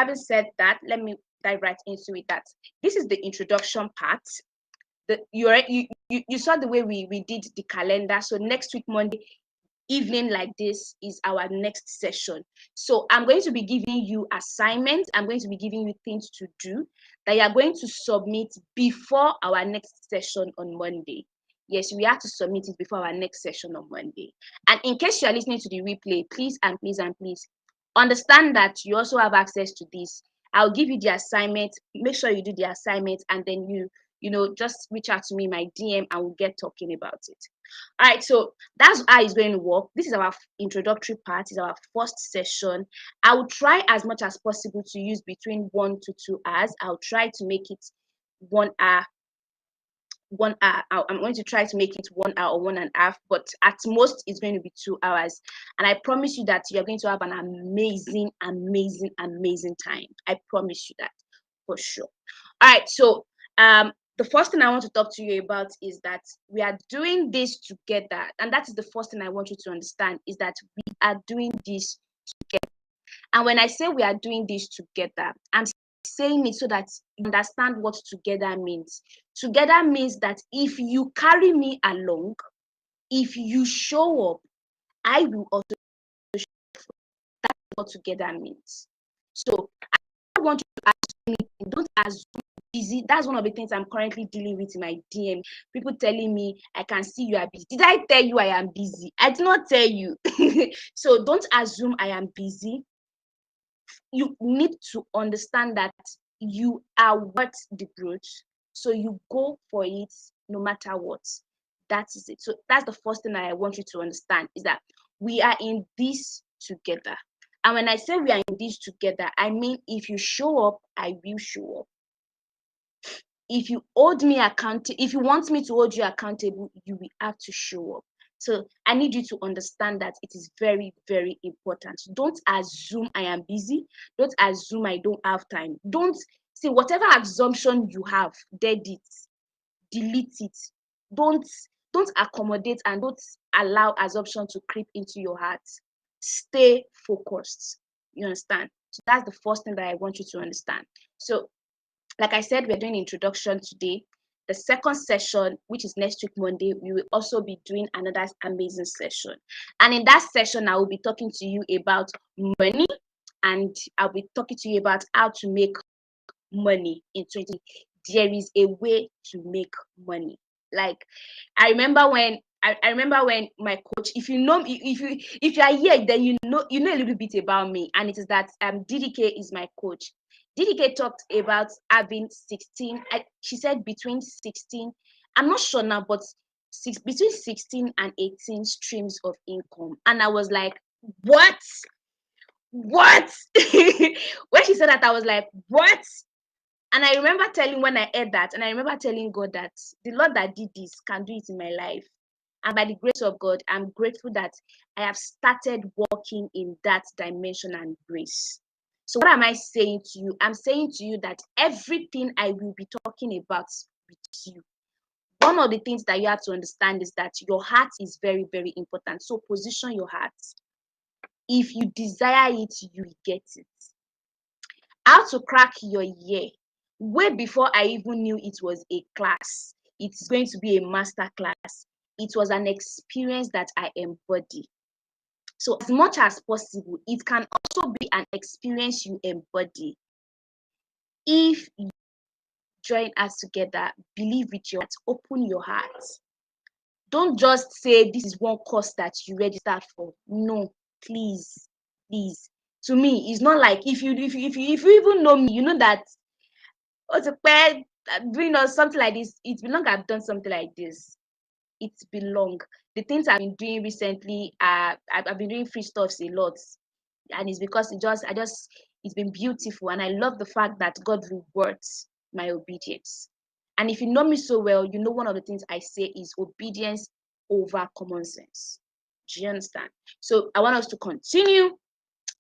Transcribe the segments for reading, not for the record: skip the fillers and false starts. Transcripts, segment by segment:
having said that, let me dive right into it. That this is the introduction part. You saw the way we did the calendar. So next week, Monday evening like this is our next session. So I'm going to be giving you assignments. I'm going to be giving you things to do that you are going to submit before our next session on Monday. Yes, we have to submit it before our next session on Monday. And in case you are listening to the replay, please understand that you also have access to this. I'll give you the assignment. Make sure you do the assignment, and then just reach out to me, my DM, and we'll get talking about it. All right, so that's how it's going to work. This is our introductory part, is our first session. I will try as much as possible to use between 1 to 2 hours. I'll try to make it 1 hour. 1 hour. I'm going to try to make it 1 hour or 1.5, but at most it's going to be 2 hours. And I promise you that you're going to have an amazing, amazing, amazing time. I promise you that for sure. All right, so the first thing I want to talk to you about is that we are doing this together. And that is the first thing I want you to understand, is that we are doing this together. And when I say we are doing this together, I'm saying it so that you understand what together means. Together means that if you carry me along, if you show up, I will also show up. That's what together means. So I want you to assume me, don't assume busy. That's one of the things I'm currently dealing with in my DM. People telling me, I can see you are busy. Did I tell you I am busy? I did not tell you. So don't assume I am busy. You need to understand that you are worth the growth. So you go for it no matter what. That is it. So that's the first thing I want you to understand, is that we are in this together. And when I say we are in this together, I mean, if you show up, I will show up. If you hold me accountable, if you want me to hold you accountable, you will have to show up. So I need you to understand that it is very, very important. Don't assume I am busy. Don't assume I don't have time. Don't see whatever assumption you have, dead it, delete it. Don't accommodate and don't allow assumption to creep into your heart. Stay focused. You understand? So that's the first thing that I want you to understand. So like I said, we're doing introduction today. The second session, which is next week, Monday, we will also be doing another amazing session. And in that session, I will be talking to you about money, and I'll be talking to you about how to make money in 20. There is a way to make money. Like I remember when my coach, if you are here, then you know a little bit about me, and it is that DDK is my coach. DDK talked about having 16. She said between 16, I'm not sure now, but between 16 and 18 streams of income. And I was like, what? When she said that, I was like, what? And I remember when I heard that, and I remember telling God that the Lord that did this can do it in my life. And by the grace of God, I'm grateful that I have started walking in that dimension and grace. So what am I saying to you? I'm saying to you that everything I will be talking about with you, one of the things that you have to understand is that your heart is very, very important. So position your heart. If you desire it, you will get it. How to crack your year. Way before I even knew it was a class, it's going to be a master class. It was an experience that I embody. So as much as possible, it can also be an experience you embody. If you join us together, believe with your heart, open your heart. Don't just say this is one course that you registered for. No, please. To me, it's not like if you even know me, you know that doing something like this, it's been long I've done something like this. It's been long. The things I've been doing recently, I've been doing free stuffs a lot, and it's because it's been beautiful, and I love the fact that God rewards my obedience. And if you know me so well, you know one of the things I say is obedience over common sense. Do you understand? So I want us to continue.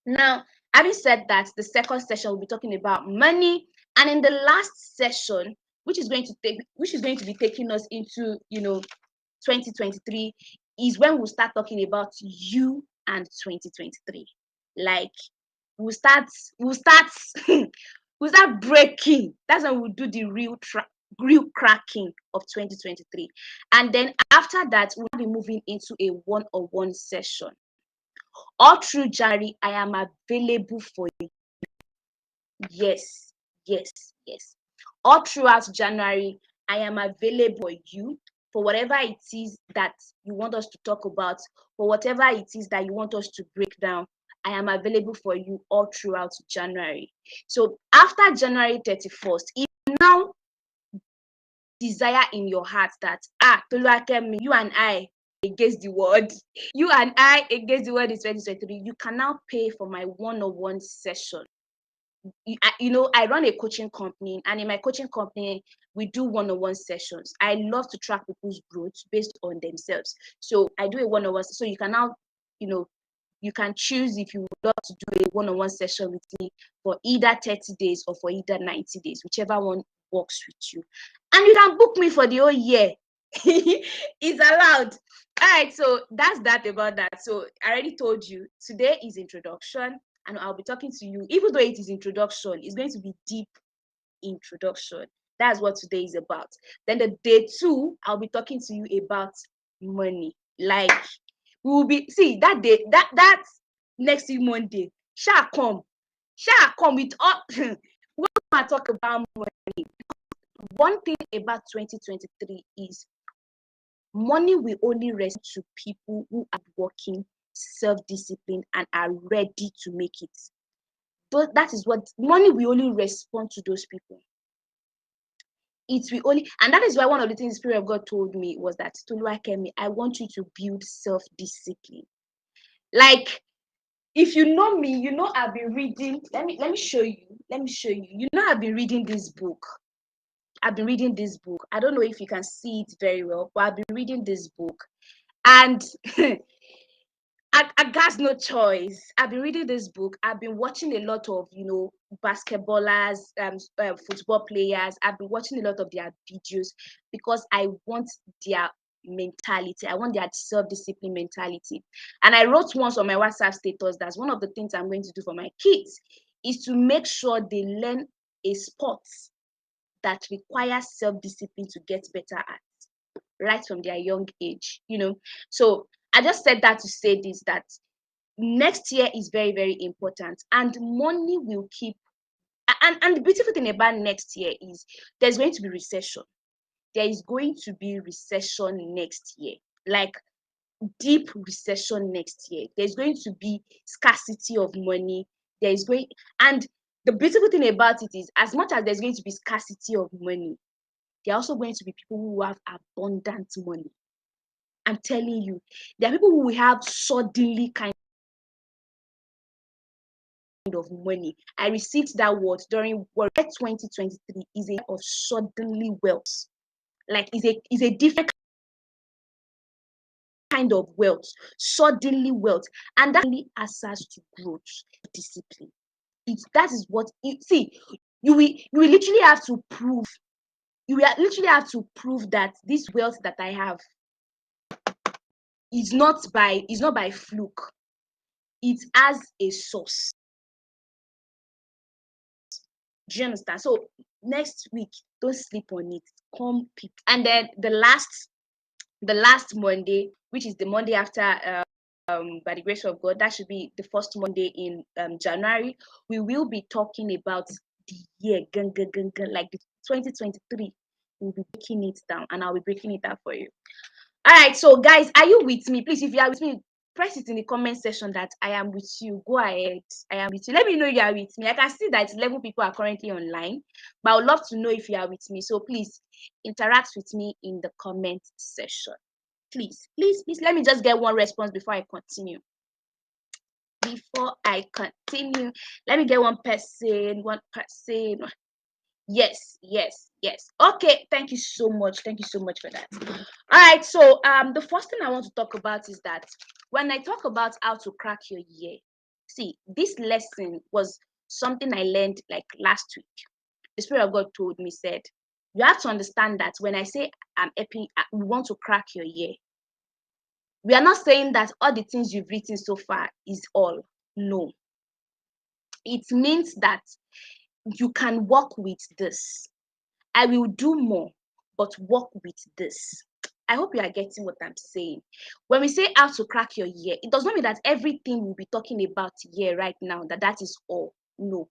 Now, having said that, the second session will be talking about money, and in the last session, which is going to be taking us into 2023, is when we'll start talking about you and 2023. Like we'll start we'll start we'll start breaking. That's when we'll do the real cracking of 2023. And then after that, we'll be moving into a one-on-one session. All through January, I am available for you. Yes, yes, yes. All throughout January, I am available for you for whatever it is that you want us to talk about, for whatever it is that you want us to break down. I am available for you all throughout January. So after January 31st, if you now desire in your heart that, Toluwakemi, you and I against the world, you and I against the world in 2023, you can now pay for my one-on-one session. I run a coaching company, and in my coaching company, we do one-on-one sessions. I love to track people's growth based on themselves. So I do a one-on-one. So you can now, you can choose if you would love to do a one-on-one session with me for either 30 days or for either 90 days, whichever one works with you. And you can book me for the whole year. It's allowed. All right, so that's that about that. So I already told you, today is introduction, and I'll be talking to you, even though it is introduction, it's going to be deep introduction. That's what today is about. Then the day 2, I'll be talking to you about money. Like, we will be, see, that day, that next week Monday, shall come with all. When I talk about money, one thing about 2023 is money will only rest to people who are working, self-discipline, and are ready to make it. But that is what money will only respond to those people. It will only, and that is why one of the things the Spirit of God told me was that, Toluwakemi, I want you to build self-discipline. Like, if you know me, you know I've been reading. Let me show you. You know I've been reading this book. I don't know if you can see it very well, but I've been reading this book, and I got no choice. I've been reading this book. I've been watching a lot of, basketballers, football players. I've been watching a lot of their videos because I want their mentality. I want their self-discipline mentality. And I wrote once on my WhatsApp status, that's one of the things I'm going to do for my kids, is to make sure they learn a sport that requires self-discipline to get better at, right from their young age, So I just said that to say this, that next year is very, very important, and money will keep. And the beautiful thing about next year is there's going to be recession. There is going to be recession next year, like deep recession next year. There's going to be scarcity of money. And the beautiful thing about it is, as much as there's going to be scarcity of money, there are also going to be people who have abundant money. I'm telling you, there are people who will have suddenly kind of money. I received that word during 2023 is a year of suddenly wealth. Like, is a different kind of wealth, suddenly wealth, and that only access to growth, discipline. That is what see. You will literally have to prove. You will literally have to prove that this wealth that I have is not by fluke. It has a source. Do you understand? So next week, don't sleep on it. Come pick. And then the last Monday, which is the Monday after, by the grace of God, that should be the first Monday in January. We will be talking about the year, like the 2023. We'll be breaking it down, and I'll be breaking it down for you. All right, so guys, are you with me? Please, if you are with me, press it in the comment section that I am with you. Go ahead. I am with you. Let me know you are with me. I can see that 11 people are currently online, but I would love to know if you are with me. So please interact with me in the comment section. Please. Let me just get one response before I continue. Let me get one person. Yes. Okay, thank you so much for that. All right, so the first thing I want to talk about is that when I talk about how to crack your year, see, this lesson was something I learned like last week. The Spirit of God told me, said, you have to understand that when I say we want to crack your year, we are not saying that all the things you've written so far is all. No. It means that you can work with this. I will do more, but work with this. I hope you are getting what I'm saying. When we say how to crack your year, it does not mean that everything we'll be talking about here right now, that is all. No.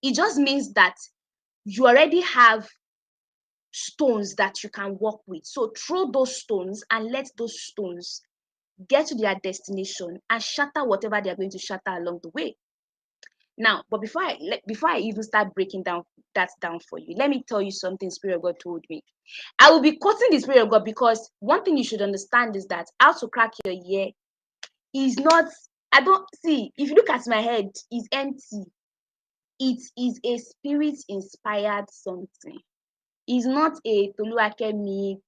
It just means that you already have stones that you can work with. So throw those stones and let those stones get to their destination and shatter whatever they're going to shatter along the way. Now, but before I even start breaking that down for you, let me tell you something Spirit of God told me. I will be quoting the Spirit of God because one thing you should understand is that how to crack your year is not. I don't see. If you look at my head, it's empty. It is a spirit inspired something. It's not a Toluwakemi.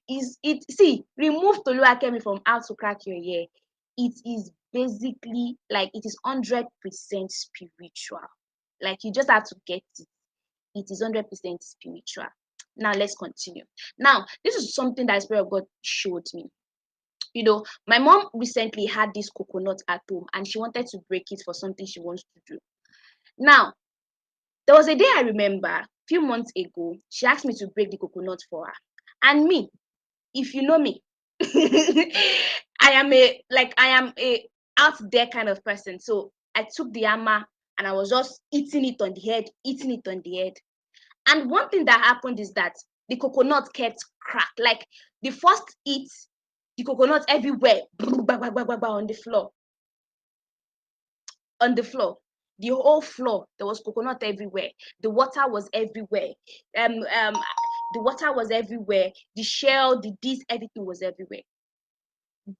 Is it? See, remove Toluwakemi from how to crack your year. It is basically like it is 100% spiritual. Like you just have to get it. It is 100% spiritual. Now let's continue. Now, this is something that Spirit of God showed me. You know, my mom recently had this coconut at home and she wanted to break it for something she wants to do. Now, there was a day I remember a few months ago, she asked me to break the coconut for her. And me, if you know me, I am a out there kind of person. So I took the hammer and I was just hitting it on the head, hitting it on the head. And one thing that happened is that the coconut kept crack. Like the first hit, the coconut everywhere on the floor. On the floor. The whole floor, there was coconut everywhere. The water was everywhere. The water was everywhere. The shell, the this, everything was everywhere.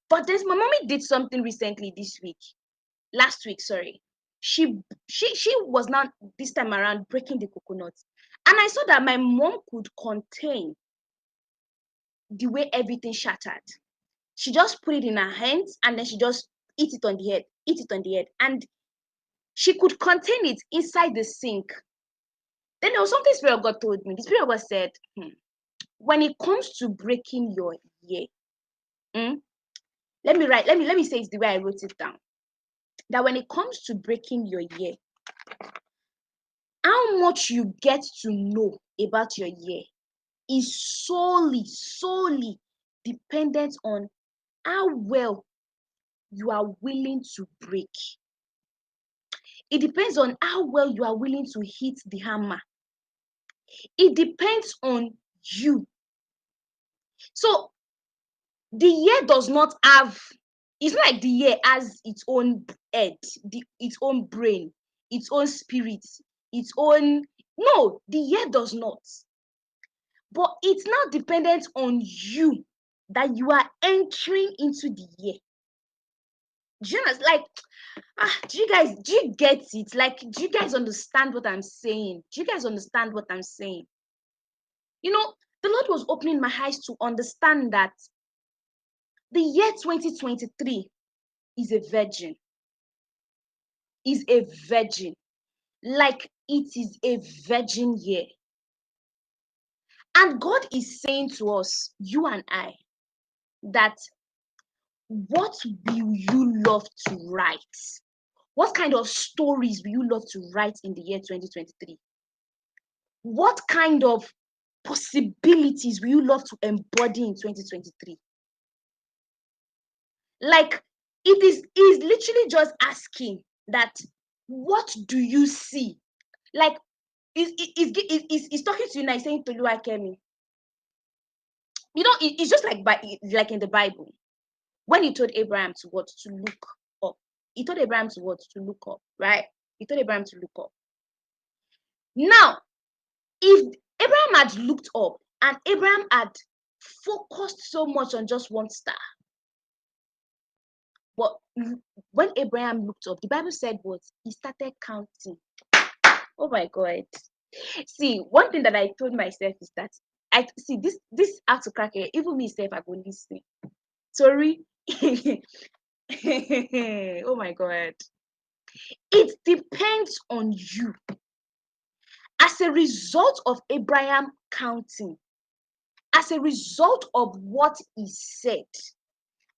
But my mommy did something recently last week, sorry. She was not this time around breaking the coconut. And I saw that my mom could contain the way everything shattered. She just put it in her hands and then she just eat it on the head. And she could contain it inside the sink. Then there was something Spirit of God told me. The Spirit of God said, when it comes to breaking your year, let me say it the way I wrote it down. That when it comes to breaking your year, how much you get to know about your year is solely dependent on how well you are willing to break. It depends on how well you are willing to hit the hammer. It depends on you. So the year does not have, it's not like the year has its own head, its own brain, its own spirit, its own. No, the year does not. But it's now dependent on you that you are entering into the year. Do you know, like, do you get it? Like, do you guys understand what I'm saying? Do you guys understand what I'm saying? You know, the Lord was opening my eyes to understand that the year 2023 is a virgin. Is a virgin. Like, it is a virgin year. And God is saying to us, you and I, that what will you love to write? What kind of stories will you love to write in the year 2023? What kind of possibilities will you love to embody in 2023? Like, is literally just asking that, what do you see? Like, is talking to you now, saying to Toluwakemi. You know, it's just like in the Bible. When he told Abraham to what? To look up. He told Abraham to what? To look up, right? He told Abraham to look up. Now, if Abraham had looked up and Abraham had focused so much on just one star, but when Abraham looked up, the Bible said what? He started counting. Oh my God. See, one thing that I told myself is that I see this how to crack it. Even me self, I go listen. Sorry. Oh my God. It depends on you. As a result of Abraham counting, as a result of what he said,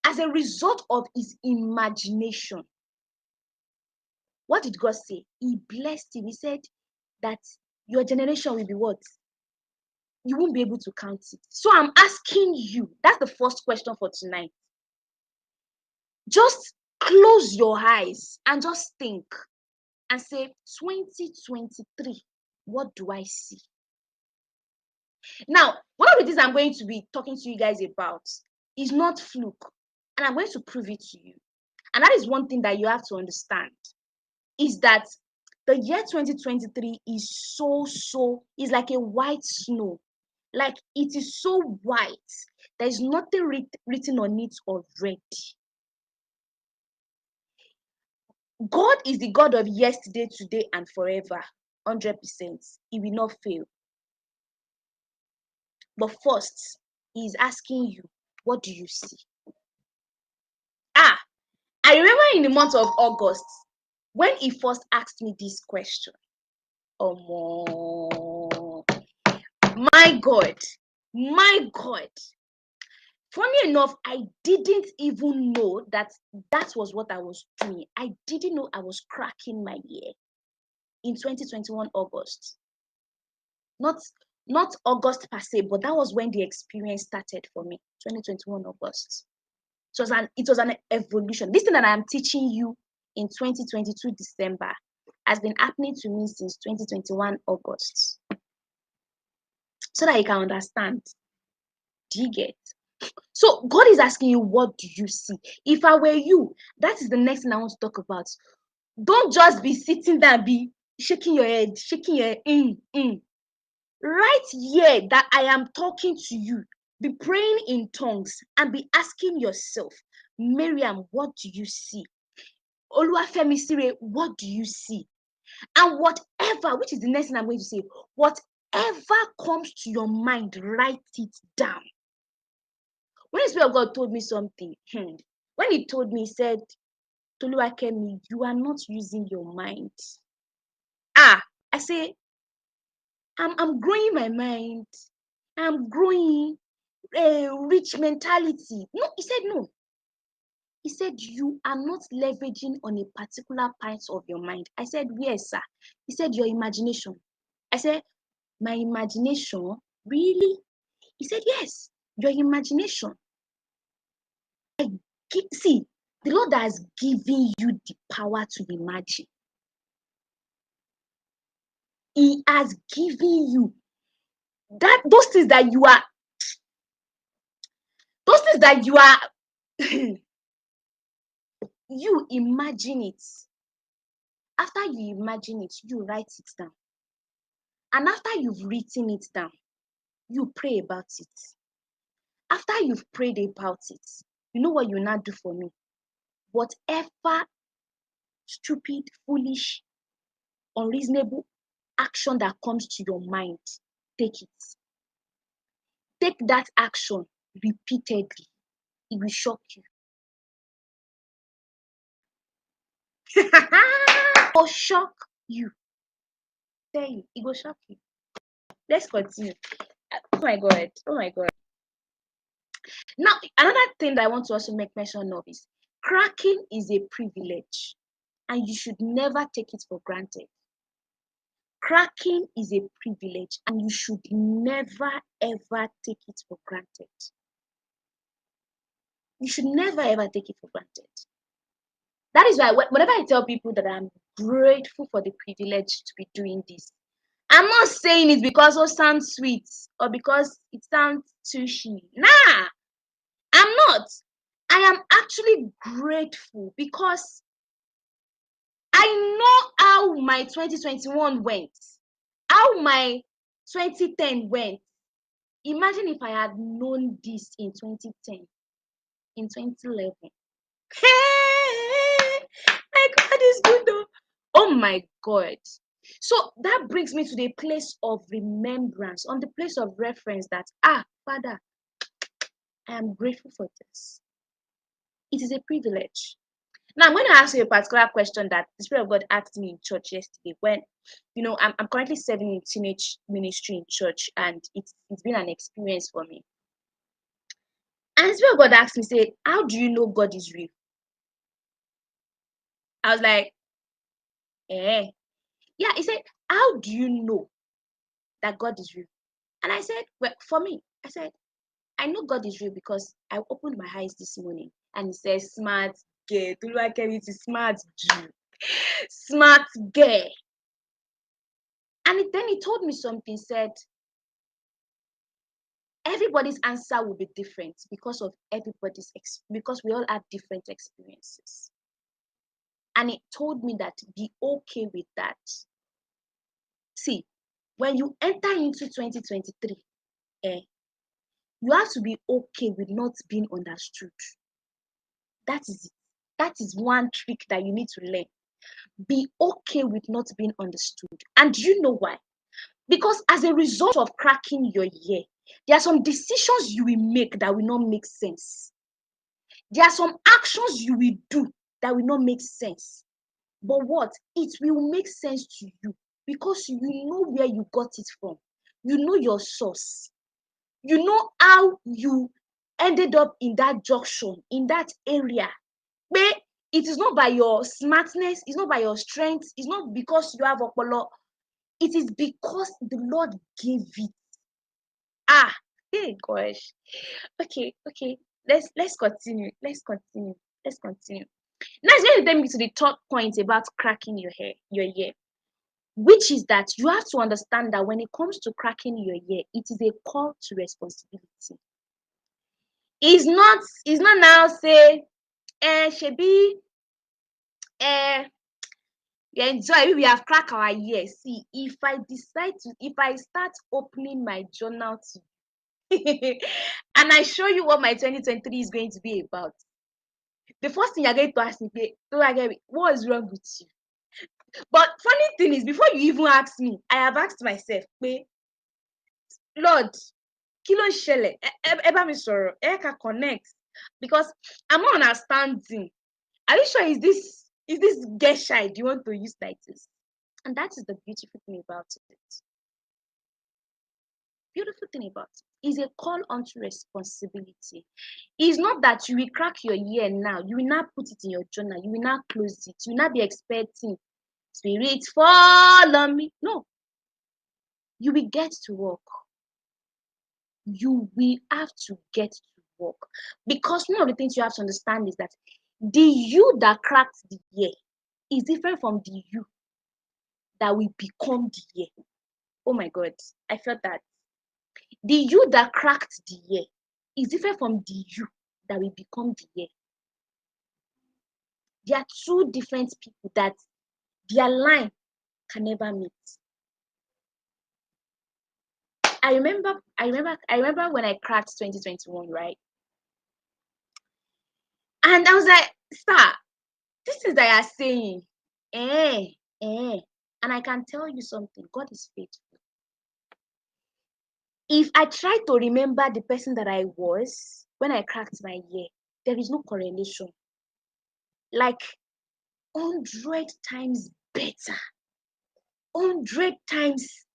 as a result of his imagination, what did God say? He blessed him. He said that your generation will be what? You won't be able to count it. So I'm asking you, that's the first question for tonight. Just close your eyes and just think and say, 2023, what do I see? Now, one of the things I'm going to be talking to you guys about is not fluke, and I'm going to prove it to you. And that is one thing that you have to understand, is that the year 2023 is like a white snow. Like, it is so white. There's nothing written on it already. God is the God of yesterday, today, and forever. 100%. He will not fail. But first, he is asking you, what do you see? I remember in the month of August, when he first asked me this question. Oh, my God. Funny enough, I didn't even know that was what I was doing. I didn't know I was cracking my ear in 2021 August. Not August per se, but that was when the experience started for me. 2021 August. It was an evolution. This thing that I'm teaching you in 2022 December has been happening to me since 2021 August. So that you can understand. Do you get? So God is asking you, what do you see? If I were you, that is the next thing I want to talk about. Don't just be sitting there, be shaking your head, shaking your head. Right here that I am talking to you, be praying in tongues and be asking yourself, Miriam, what do you see? Oluwafemi Sire, what do you see? And whatever, which is the next thing I'm going to say, whatever comes to your mind, write it down. When the Spirit of God told me something, when he told me, he said, Toluwakemi, you are not using your mind. I say, I'm growing my mind. I'm growing a rich mentality. No, he said no. He said, you are not leveraging on a particular part of your mind. I said, yes, sir. He said, your imagination. I said, my imagination? Really? He said, yes, your imagination. See, the Lord has given you the power to imagine. He has given you those things that you are you imagine it. After you imagine it, you write it down. And after you've written it down, you pray about it. After you've prayed about it, you know what you now do for me? Whatever stupid, foolish, unreasonable action that comes to your mind, take it. Take that action repeatedly. It will shock you. It will shock you. Tell you, it will shock you. Let's continue. Oh my God. Now, another thing that I want to also make mention of is cracking is a privilege, and you should never take it for granted. Cracking is a privilege, and you should never ever take it for granted. You should never ever take it for granted. That is why whenever I tell people that I'm grateful for the privilege to be doing this, I'm not saying it because it sounds sweet or because it sounds tushy. Nah, I'm not. I am actually grateful because I know how my 2021 went, how my 2010 went. Imagine if I had known this in 2010, in 2011. Hey, my God is good though. Oh my God. So that brings me to the place of remembrance, on the place of reference that, Father, I am grateful for this. It is a privilege. Now, I'm going to ask you a particular question that the Spirit of God asked me in church yesterday when, I'm currently serving in teenage ministry in church, and it's been an experience for me. And the Spirit of God asked me, say, how do you know God is real? I was like, Eh. Yeah, he said, how do you know that God is real? And I said, well, for me, I said, I know God is real because I opened my eyes this morning and it says, smart girl. Toluwakemi is smart Jew. Smart girl. And then he told me something, said, everybody's answer will be different because of because we all have different experiences. And it told me that be okay with that. See, when you enter into 2023, you have to be okay with not being understood. That is it. That is one trick that you need to learn. Be okay with not being understood. And do you know why? Because as a result of cracking your year, there are some decisions you will make that will not make sense. There are some actions you will do that will not make sense. But what? It will make sense to you because you know where you got it from. You know your source. You know how you ended up in that junction, in that area. But it is not by your smartness, it's not by your strength, it's not because you have opolo. It is because the Lord gave it. Ah, hey gosh. Okay. Let's continue. Let's continue. Now it's going to take me to the third point about cracking your ear, which is that you have to understand that when it comes to cracking your ear, it is a call to responsibility. It's not now say, shebi, enjoy, we have cracked our ear. See, if I start opening my journal to and I show you what my 2023 is going to be about, the first thing you're going to ask me, what is wrong with you? But funny thing is, before you even ask me, I have asked myself, Lord, kí ló ń ṣẹlẹ̀? Ẹ bá mi sọ̀rọ̀, ẹ ká connect, because I'm not understanding. Are you sure is this get shy? Do you want to use like this? And that is the beautiful thing about it. Beautiful thing about it is a call onto responsibility. It's not that you will crack your ear now, you will not put it in your journal, you will not close it, you will not be expecting spirit fall on me. No, you will get to work. You will have to get to work. Because one of the things you have to understand is that the you that cracked the ear is different from the you that will become the ear. Oh my God, I felt that. The you that cracked the ear is different from the you that will become the ear. There are two different people that their line can never meet. I remember when I cracked 2021, right? And I was like, sir, this is that you're saying, and I can tell you something, God is faithful. If I try to remember the person that I was when I cracked my ear, there is no correlation. Like 100 times better. 100 times.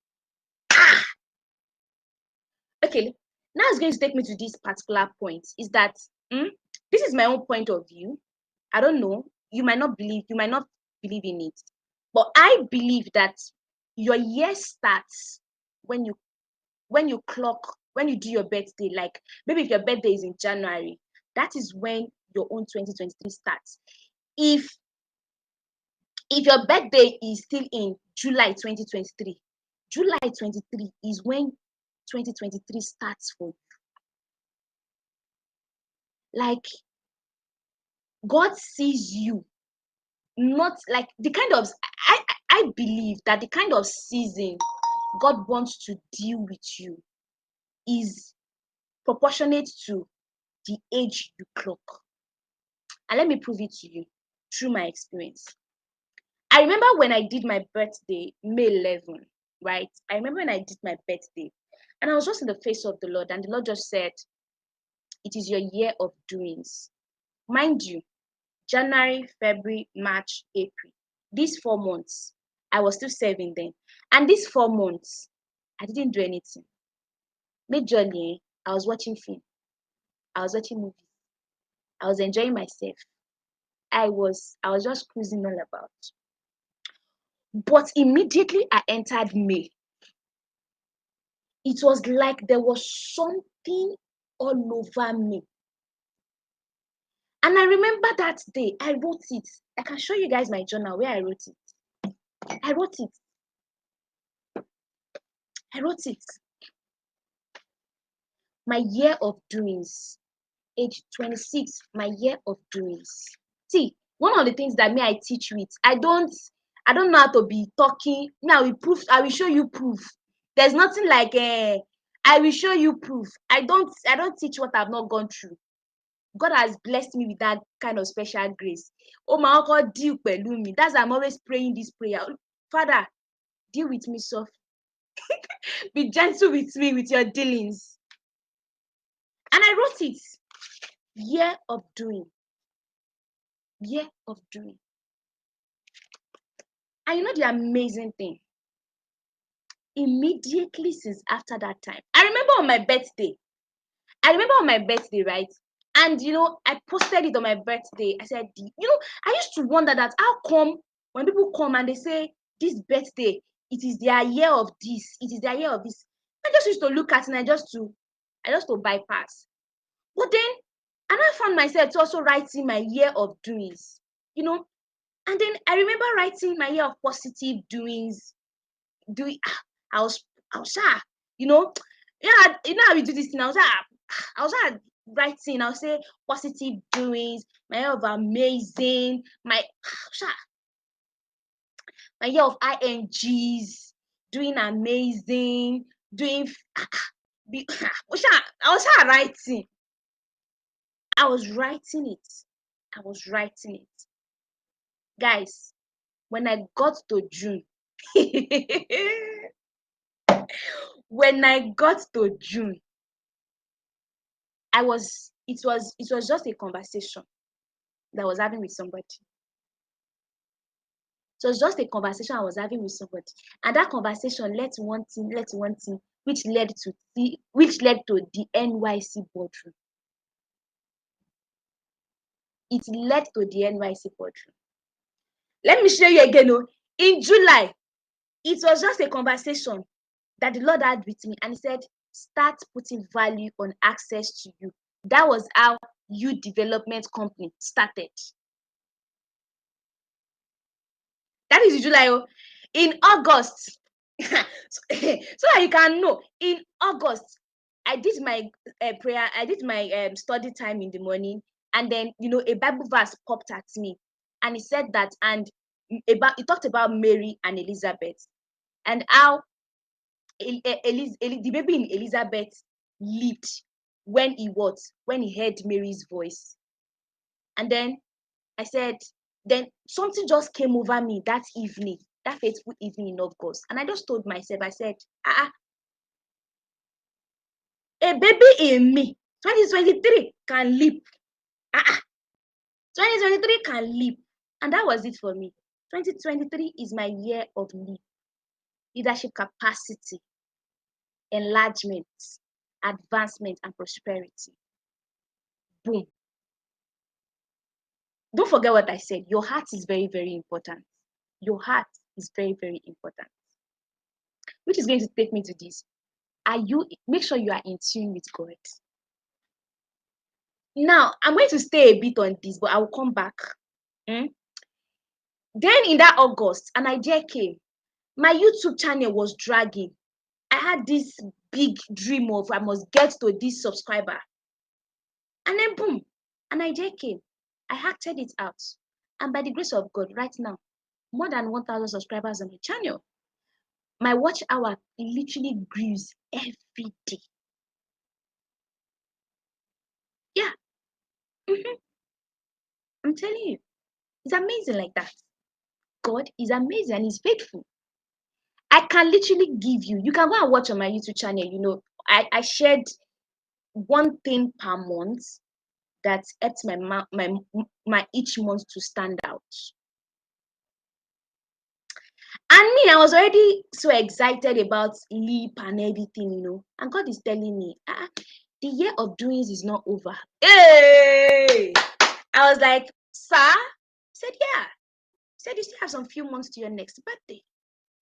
Okay, now it's going to take me to this particular point. Is that this is my own point of view. I don't know. You might not believe in it. But I believe that your year starts when you do your birthday. Like maybe if your birthday is in January, that is when your own 2023 starts. If your birthday is still in July 2023, July 23 is when 2023 starts for you. Like God sees you, not like the kind of I believe that the kind of season God wants to deal with you is proportionate to the age you clock. And let me prove it to you through my experience. I remember when I did my birthday, May 11, right? I remember when I did my birthday, and I was just in the face of the Lord, and the Lord just said, it is your year of doings. Mind you, January, February, March, April, these 4 months, I was still serving them. And these 4 months, I didn't do anything. Majorly, I was watching film. I was watching movies. I was enjoying myself. I was just cruising all about. But immediately I entered May, it was like there was something all over me. And I remember that day, I wrote it. I can show you guys my journal where I wrote it. I wrote it. I wrote it. My year of doings. Age 26, my year of doings. See, one of the things that I teach with, I don't know how to be talking. Now I will show you proof. There's nothing like I will show you proof. I don't teach what I've not gone through. God has blessed me with that kind of special grace. Oh my God, deal with me. That's why I'm always praying this prayer. Father, deal with me soft. Be gentle with me with your dealings. And I wrote it. Year of doing. Year of doing. And you know the amazing thing? Immediately since after that time, I remember on my birthday, right? And I posted it on my birthday. I said, I used to wonder that how come when people come and they say this birthday, it is their year of this, it is their year of this. I just used to look at it and I just to bypass. But then, and I found myself to also writing my year of doings, and then I remember writing my year of positive doings. I was shy, yeah, how we do this thing. I was writing. I'll say positive doings, my year of amazing, my year of INGs, doing amazing, doing I was writing. I was writing it. Guys, when I got to June, when I got to June, it was just a conversation that I was having with somebody. So it's just a conversation I was having with somebody. And that conversation led to one thing, which led to the NYSC boardroom. It led to the NYSC boardroom. Let me show you again. In July, it was just a conversation that the Lord had with me, and He said, start putting value on access to you. That was how Youth Development Company started. That is in July. In August, so that you can know, in August, I did my prayer, I did my study time in the morning, and then a Bible verse popped at me, and it said that, and it talked about Mary and Elizabeth, and how the baby in Elizabeth leaped when he heard Mary's voice. And then I said, then something just came over me that evening, that fateful evening in August. And I just told myself, I said, a baby in me, 2023 can leap. 2023 can leap. And that was it for me. 2023 is my year of leap. Leadership capacity, enlargement, advancement, and prosperity. Boom. Don't forget what I said. Your heart is very, very important. Your heart is very, very important. Which is going to take me to this. Make sure you are in tune with God. Now, I'm going to stay a bit on this, but I will come back. Then in that August, an idea came. My YouTube channel was dragging. I had this big dream of I must get to this subscriber. And then boom, an idea came. I acted it out. And by the grace of God, right now, more than 1,000 subscribers on my channel. My watch hour literally grows every day. Yeah. I'm telling you, it's amazing like that. God is amazing and He's faithful. I can literally give you can go and watch on my YouTube channel. I shared one thing per month that helps my each month to stand out. And me, I was already so excited about leap and everything, and God is telling me, the year of doings is not over. Hey! I was like, sir? He said, yeah. He said, you still have some few months to your next birthday.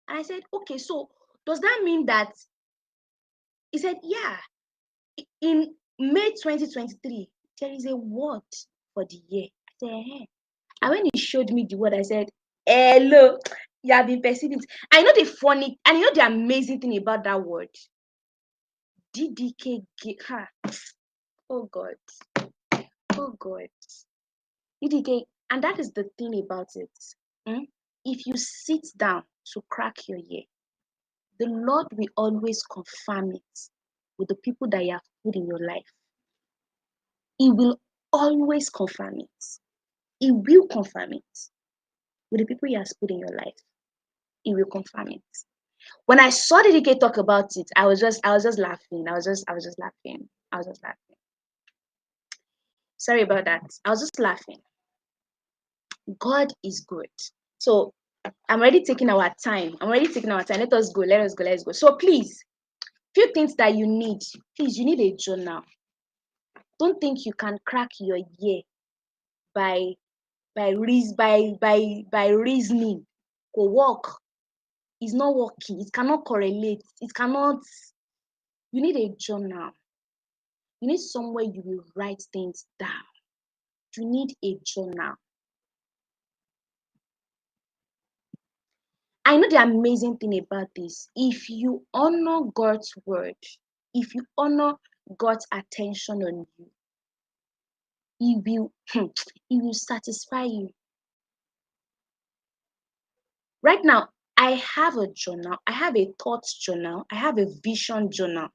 And I said, okay, so does that mean that? He said, yeah, in May 2023, there is a word for the year. I said, eh. And when he showed me the word, I said, hello, you have been perceiving it. I know the funny, and you know the amazing thing about that word? DDK, ha. Oh God, oh God. DDK, and that is the thing about it. If you sit down to crack your ear, the Lord will always confirm it with the people that you have put in your life. He will always confirm it. He will confirm it with the people he has put in your life. He will confirm it. When I saw the DK talk about it, I was just laughing. I was just laughing. Sorry about that. I was just laughing. God is good. So I'm already taking our time. Let us go. So please, few things that you need. Please, you need a journal. Don't think you can crack your year by reasoning. Go work. It's not working. It cannot correlate. It cannot. You need a journal. You need somewhere you will write things down. You need a journal. I know the amazing thing about this. If you honor God's word, if you honor God's attention on you, He will satisfy you. Right now, I have a journal. I have a thoughts journal. I have a vision journal.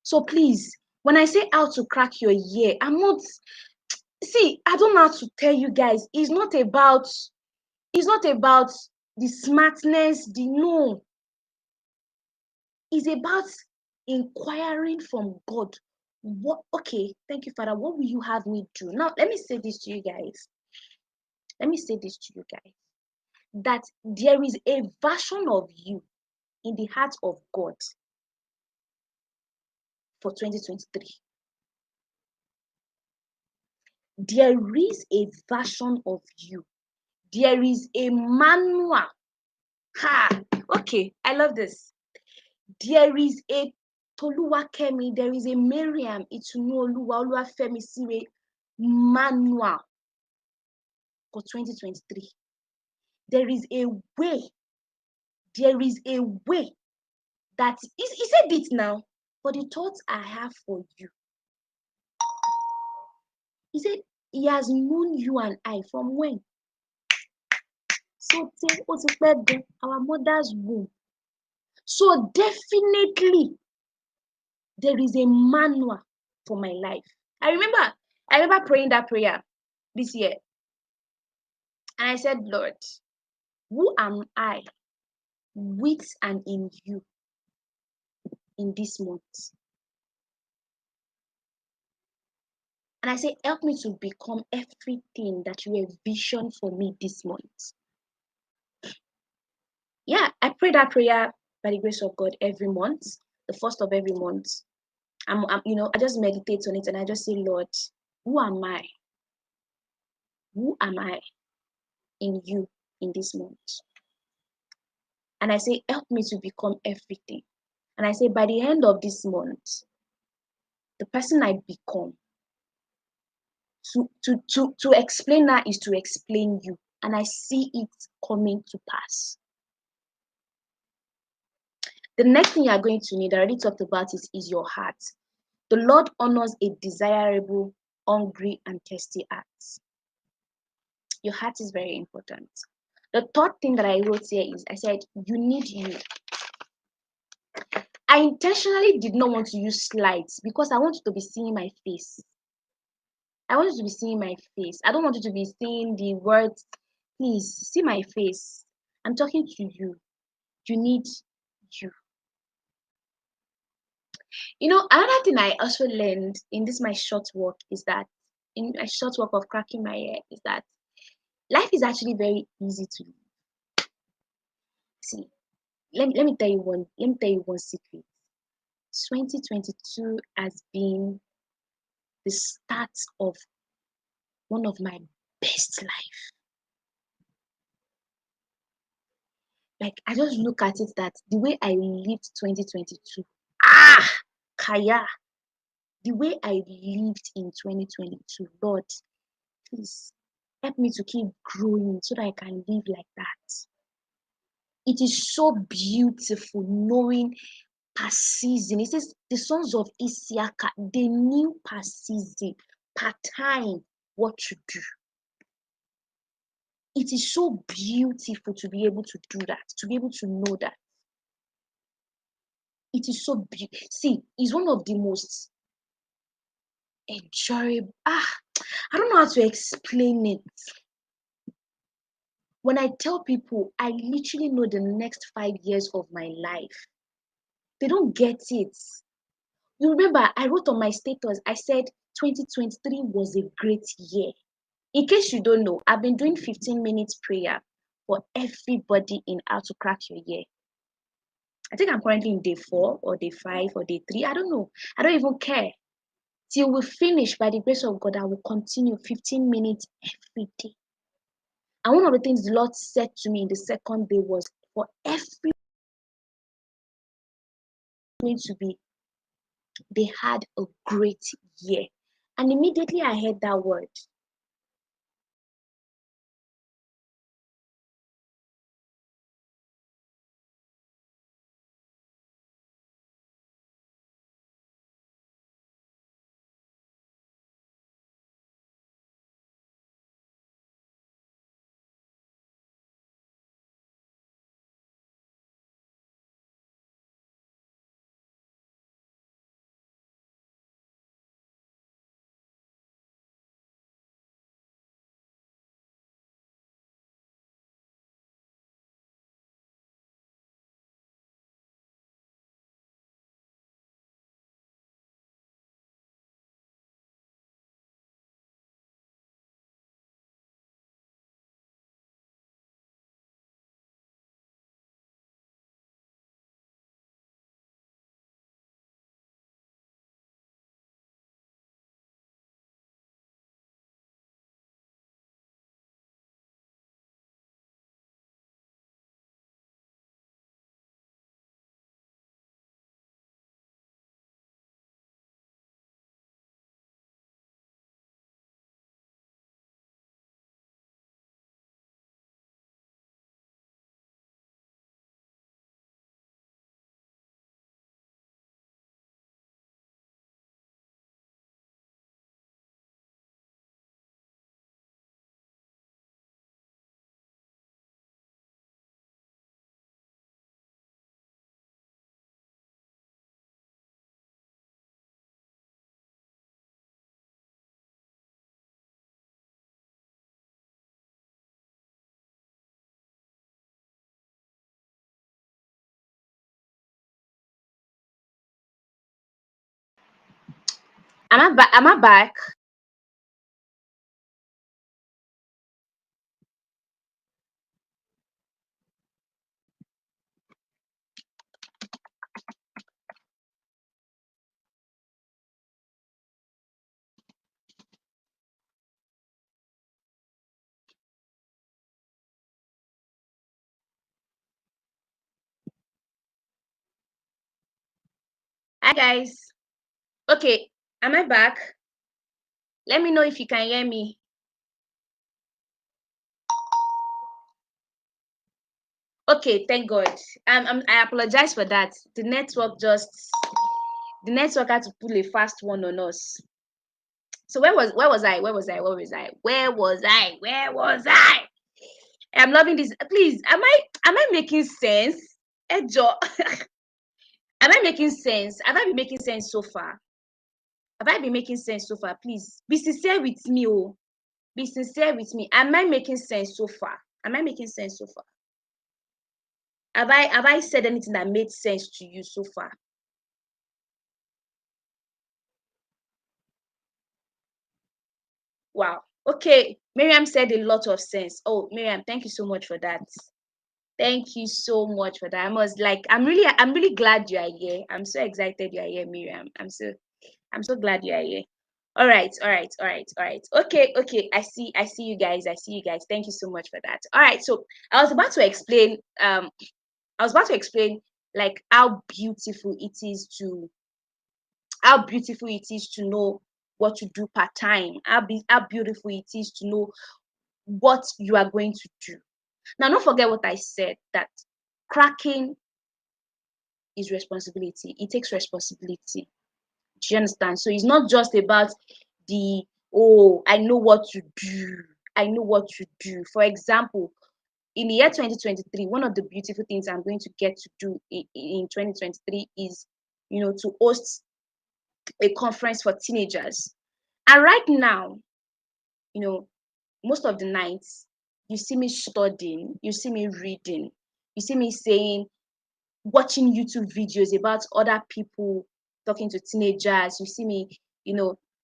So please, when I say how to crack your year, I'm not. See, I don't know how to tell you guys. It's not about the smartness, the no. It's about inquiring from God. What? Okay, thank you, Father. What will you have me do? Now, let me say this to you guys. That there is a version of you in the heart of God for 2023. There is a version of you. There is a manual. Ha! Okay, I love this. There is a Toluwakemi, there is a Miriam Itunuoluwa Oluwafemi Sire manual for 2023. There is a way. There is a way that he said it now. For the thoughts I have for you. He said he has known you and I from when? So our mother's womb. So definitely there is a manual for my life. I remember praying that prayer this year. And I said, Lord, who am I with and in you in this month? And I say, help me to become everything that you envisioned for me this month. Yeah, I pray that prayer by the grace of God every month, the first of every month. I just meditate on it and I just say, Lord, who am I? Who am I in you in this month? And I say, help me to become everything. And I say, by the end of this month, the person I become, to explain that is to explain you. And I see it coming to pass. The next thing you are going to need, I already talked about it, is your heart. The Lord honors a desirable, hungry, and thirsty heart. Your heart is very important. The third thing that I wrote here is, I said, you need you. I intentionally did not want to use slides because I want you to be seeing my face. I want you to be seeing my face. I don't want you to be seeing the words. Please see my face. I'm talking to you. You need you. Another thing I also learned in this my short work is that, in my short work of cracking my ear, is that life is actually very easy to live. See, let me tell you one secret. 2022 has been the start of one of my best life. Like, I just look at it that the way I lived 2022, Kaya, the way I lived in 2022, Lord, please help me to keep growing so that I can live like that. It is so beautiful knowing per season. It says the sons of Isiaka, they knew per season, per time, what to do. It is so beautiful to be able to do that, to be able to know that. It is so beautiful. See, it's one of the most enjoyable. I don't know how to explain it. When I tell people, I literally know the next 5 years of my life. They don't get it. You remember, I wrote on my status, I said 2023 was a great year. In case you don't know, I've been doing 15 minutes prayer for everybody in How to Crack Your Year. I think I'm currently in day 4 or day 5 or day 3. I don't know. I don't even care. Till we finish, by the grace of God, I will continue 15 minutes every day. And one of the things the Lord said to me in the second day was, for every going to be, they had a great year. And immediately I heard that word. Am I back? Hi guys. Okay, am I back? Let me know if you can hear me. Okay, thank God. I apologize for that. The network had to pull a fast one on us. So where was I? I'm loving this. Please, am I making sense? Ejo. Am I making sense? Have I been making sense so far? Have I been making sense so far? Please be sincere with me. Oh, be sincere with me. Am I making sense so far? Am I making sense so far? Have I said anything that made sense to you so far? Wow. Okay. Miriam said a lot of sense. Oh, Miriam, thank you so much for that. Thank you so much for that. I'm really glad you are here. I'm so excited you are here, Miriam. I'm so glad you are here. All right. Okay. I see you guys. Thank you so much for that. All right. So I was about to explain. Like how beautiful it is to know what to do part time. How beautiful it is to know what you are going to do. Now, don't forget what I said, that cracking is responsibility. It takes responsibility. Do you understand? So it's not just about the, oh, I know what to do. I know what to do. For example, in the year 2023, one of the beautiful things I'm going to get to do in 2023 is, to host a conference for teenagers. And right now, most of the nights, you see me studying, you see me reading, you see me watching YouTube videos about other people talking to teenagers. You see me,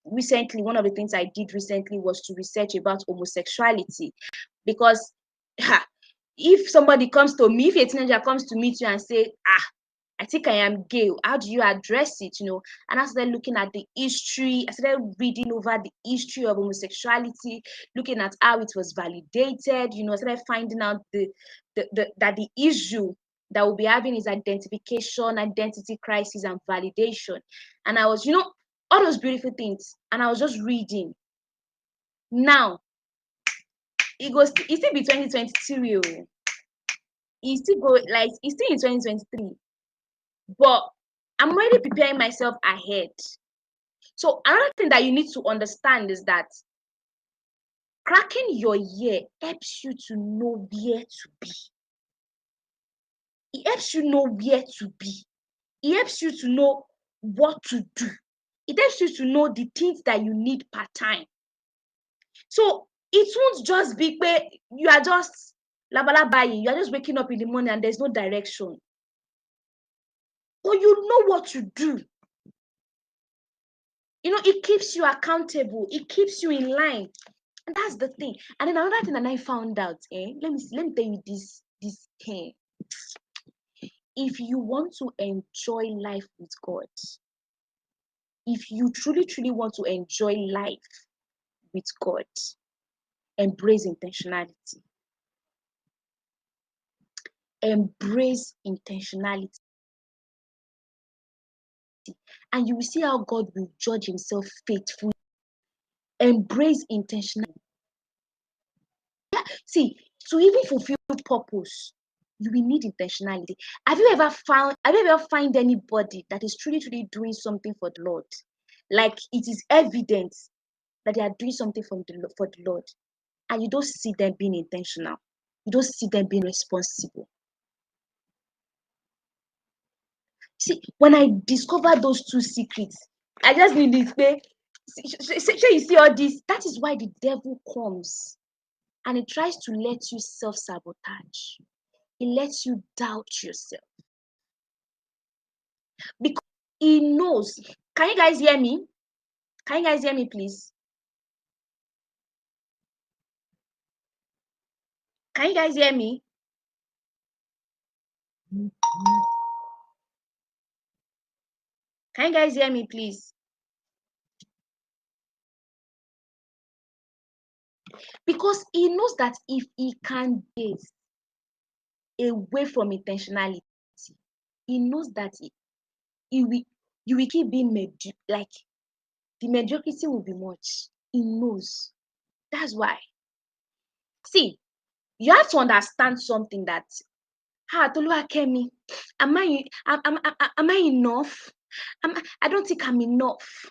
recently, one of the things I did recently was to research about homosexuality. Because if somebody comes to me, if a teenager comes to meet you and say, I think I am gay, how do you address it? And I started looking at the history, I started reading over the history of homosexuality, looking at how it was validated. I started finding out that the issue that we'll be having is identification, identity crisis, and validation. And I was, all those beautiful things, and I was just reading. Now, it still be 2022. It's still in 2023. But I'm already preparing myself ahead. So another thing that you need to understand is that cracking your year helps you to know where to be. It helps you know where to be. It helps you to know what to do. It helps you to know the things that you need part time. So it won't just be where you are just buying. You are just waking up in the morning and there's no direction. But you know what to do. It keeps you accountable. It keeps you in line. And that's the thing. And then another thing that I found out, let me tell you this thing. If you want to enjoy life with God, if you truly, truly want to enjoy life with God, embrace intentionality. Embrace intentionality. And you will see how God will judge himself faithfully. Embrace intentionality. Yeah, see, to even fulfill purpose, you will need intentionality. Have you ever find anybody that is truly, truly doing something for the Lord? Like it is evident that they are doing something for the Lord, and you don't see them being intentional. You don't see them being responsible. See, when I discovered those two secrets, I just need this. You see all this? That is why the devil comes and he tries to let you self-sabotage. He lets you doubt yourself. Because he knows. Can you guys hear me? Can you guys hear me, please? Can you guys hear me? Can you guys hear me, please? Because he knows that if he can get away from intentionality, he knows that you will keep being like the mediocrity will be much. He knows. That's why. See, you have to understand something that Toluwakemi, am I enough? I don't think I'm enough.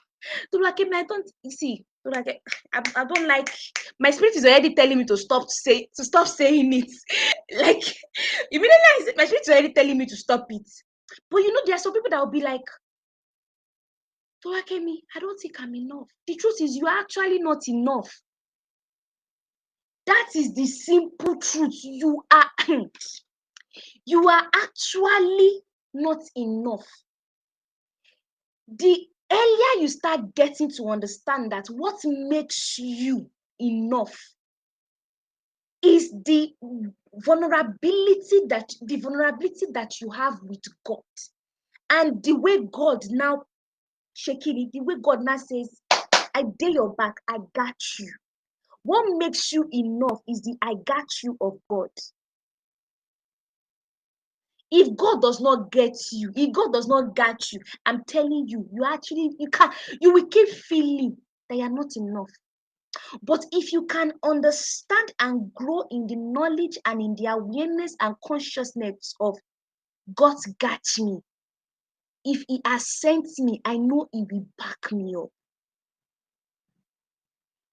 Toluwakemi, I don't see. I don't like. My spirit is already telling me to stop saying it. Like immediately, my spirit is already telling me to stop it. But there are some people that will be like, Toluwakemi, I don't think I'm enough. The truth is, you are actually not enough. That is the simple truth. You are actually not enough. The earlier you start getting to understand that what makes you enough is the vulnerability that you have with God, and the way God now shaking it, the way God now says, I dare your back. I got you. What makes you enough is the I got you of God. If God does not get you, if God does not get you, I'm telling you, you will keep feeling that you're not enough. But if you can understand and grow in the knowledge and in the awareness and consciousness of God's got me, if He has sent me, I know He will back me up.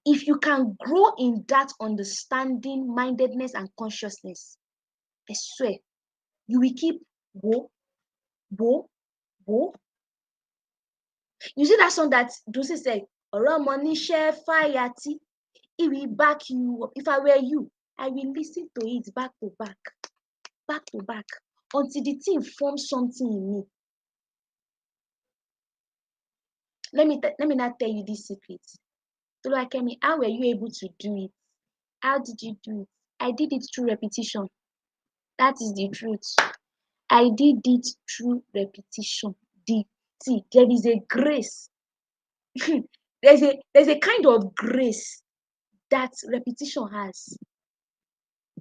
If you can grow in that understanding, mindedness, and consciousness, I swear, you will keep go, go, go. You see that song that Dose said, Oromoni share fire, it will back you up. If I were you, I will listen to it back to back, until the thing forms something in me. Let me not tell you this secret. Toluwakemi, how were you able to do it? How did you do it? I did it through repetition. That is the truth. I did it through repetition. There is a grace. there's a kind of grace that repetition has.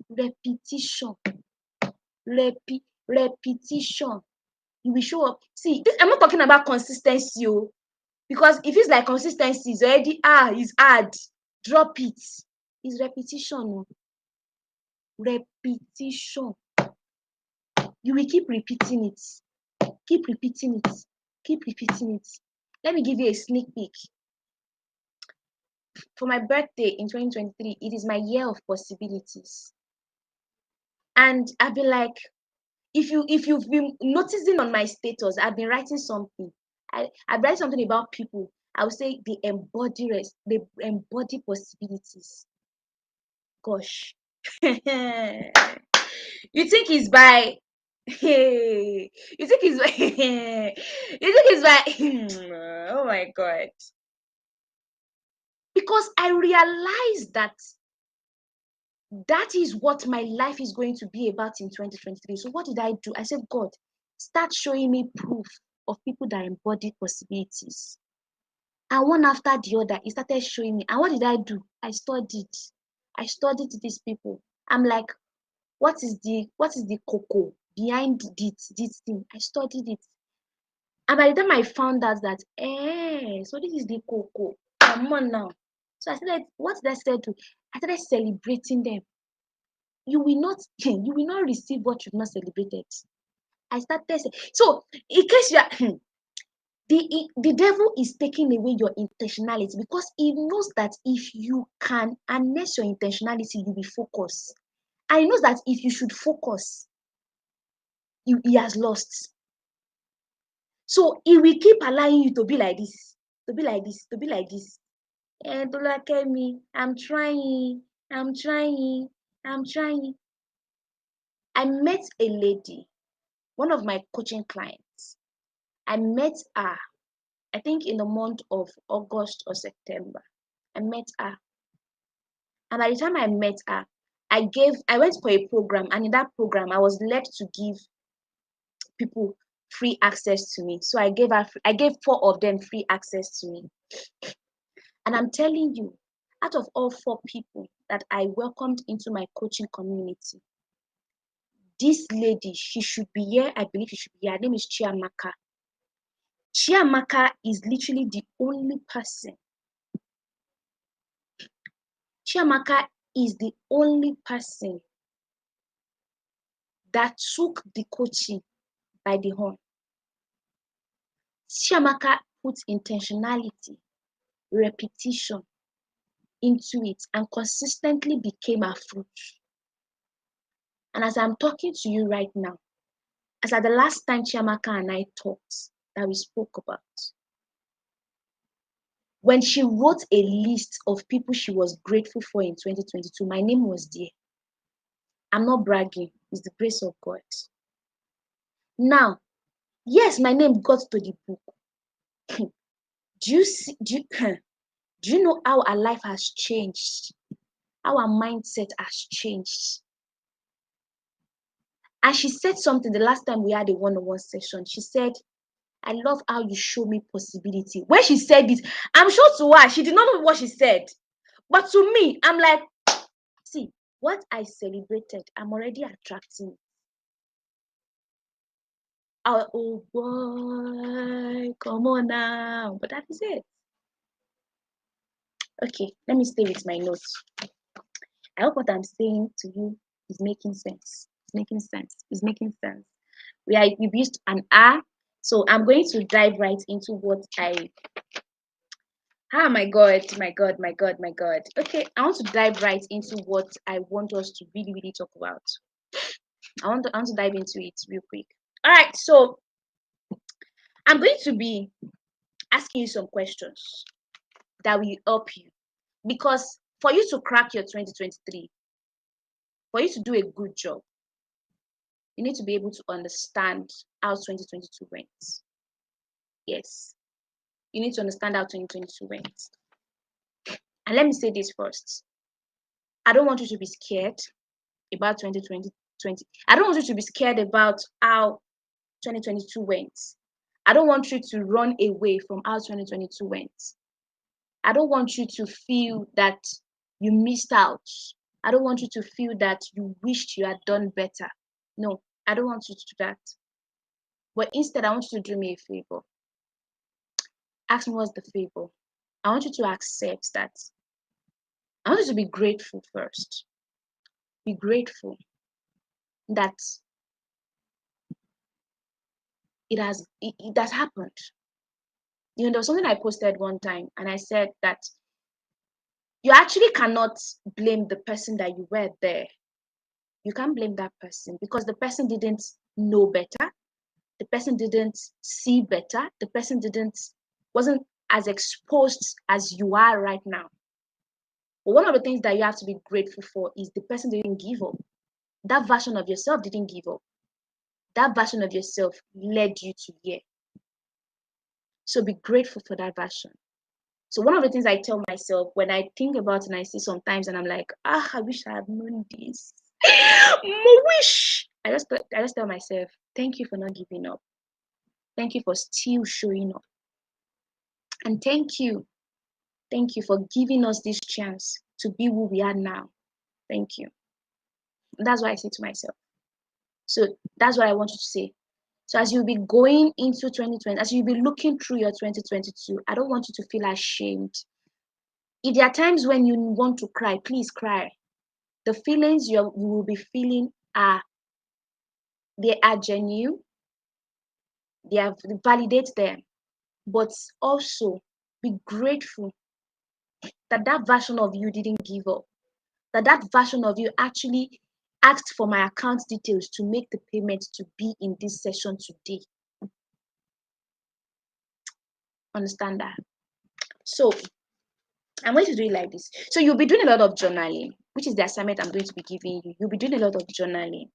Repetition. Repetition. You will show up. See, I'm not talking about consistency, because if it's like consistency, it's already it's hard. Drop it. It's repetition. Repetition. You will keep repeating it. Keep repeating it. Keep repeating it. Let me give you a sneak peek. For my birthday in 2023, it is my year of possibilities. And I've been like, if you've been noticing on my status, I've been writing something. I've written something about people. I would say they embody possibilities. Gosh. You think it's by you think it's by you think it's by oh my God. Because I realized that is what my life is going to be about in 2023. So what did I do? I said, God, start showing me proof of people that embody possibilities. And one after the other, he started showing me. And what did I do? I studied these people. I'm like, what is the cocoa behind this thing? I studied it. And by the time I found out that, so this is the cocoa. Come on now. So I started, what did I say to? I started celebrating them. You will not receive what you've not celebrated. I started. So in case you are the devil is taking away your intentionality, because he knows that if you can harness your intentionality, you will focus. And he knows that if you should focus, he has lost. So he will keep allowing you to be like this, to be like this, to be like this. And Toluwakemi, I'm trying. I met a lady, one of my coaching clients. I met her, I think in the month of August or September. I met her. And by the time I met her, I went for a program, and in that program, I was led to give people free access to me. So I gave 4 of them free access to me. And I'm telling you, out of all 4 people that I welcomed into my coaching community, this lady, she should be here. I believe she should be here. Her name is Chiamaka. Chiamaka is literally the only person. Chiamaka is the only person that took the coaching by the horn. Chiamaka put intentionality, repetition into it, and consistently became a fruit. And as I'm talking to you right now, as at the last time Chiamaka and I talked, that we spoke about, when she wrote a list of people she was grateful for in 2022, my name was there. I'm not bragging, it's the grace of God. Now, yes, my name got to the book. Do you know how our life has changed? How our mindset has changed? And she said something the last time we had a one-on-one session. She said, I love how you show me possibility. When she said it, I'm sure to her, she did not know what she said. But to me, I'm like, see, what I celebrated, I'm already attracting. Oh boy, come on now. But that is it. Okay, let me stay with my notes. I hope what I'm saying to you is making sense. It's making sense. It's making sense. We've used an R, so I'm going to dive right into what I. Ah, my God, my God, my God, my God. Okay, I want to dive right into what I want us to really, really talk about. I want to dive into it real quick. All right, so I'm going to be asking you some questions that will help you, because for you to crack your 2023, for you to do a good job, you need to be able to understand how 2022 went. Yes, you need to understand how 2022 went. And let me say this first. I don't want you to be scared about 2020. I don't want you to be scared about how 2022 went. I don't want you to run away from how 2022 went. I don't want you to feel that you missed out. I don't want you to feel that you wished you had done better. No, I don't want you to do that. But instead, I want you to do me a favor. Ask me what's the favor. I want you to accept that. I want you to be grateful first. Be grateful that it has happened. You know, there was something I posted one time, and I said that you actually cannot blame the person that you were there. You can't blame that person because the person didn't know better. The person didn't see better. The person wasn't as exposed as you are right now. But one of the things that you have to be grateful for is the person didn't give up. That version of yourself didn't give up. That version of yourself led you to here. So be grateful for that version. So one of the things I tell myself when I think about it and I see sometimes and I'm like, I wish I had known this. Wish. I just tell myself, thank you for not giving up. Thank you for still showing up. And thank you for giving us this chance to be who we are now. Thank you. And that's what I say to myself. So that's what I want you to say. So as you'll be going into 2020, as you'll be looking through your 2022, I don't want you to feel ashamed. If there are times when you want to cry, please cry. The feelings you will be feeling they are genuine. Validate them, but also be grateful that version of you didn't give up. That version of you actually asked for my account details to make the payment to be in this session today. Understand that? So I'm going to do it like this. So you'll be doing a lot of journaling, which is the assignment I'm going to be giving you. You'll be doing a lot of journaling.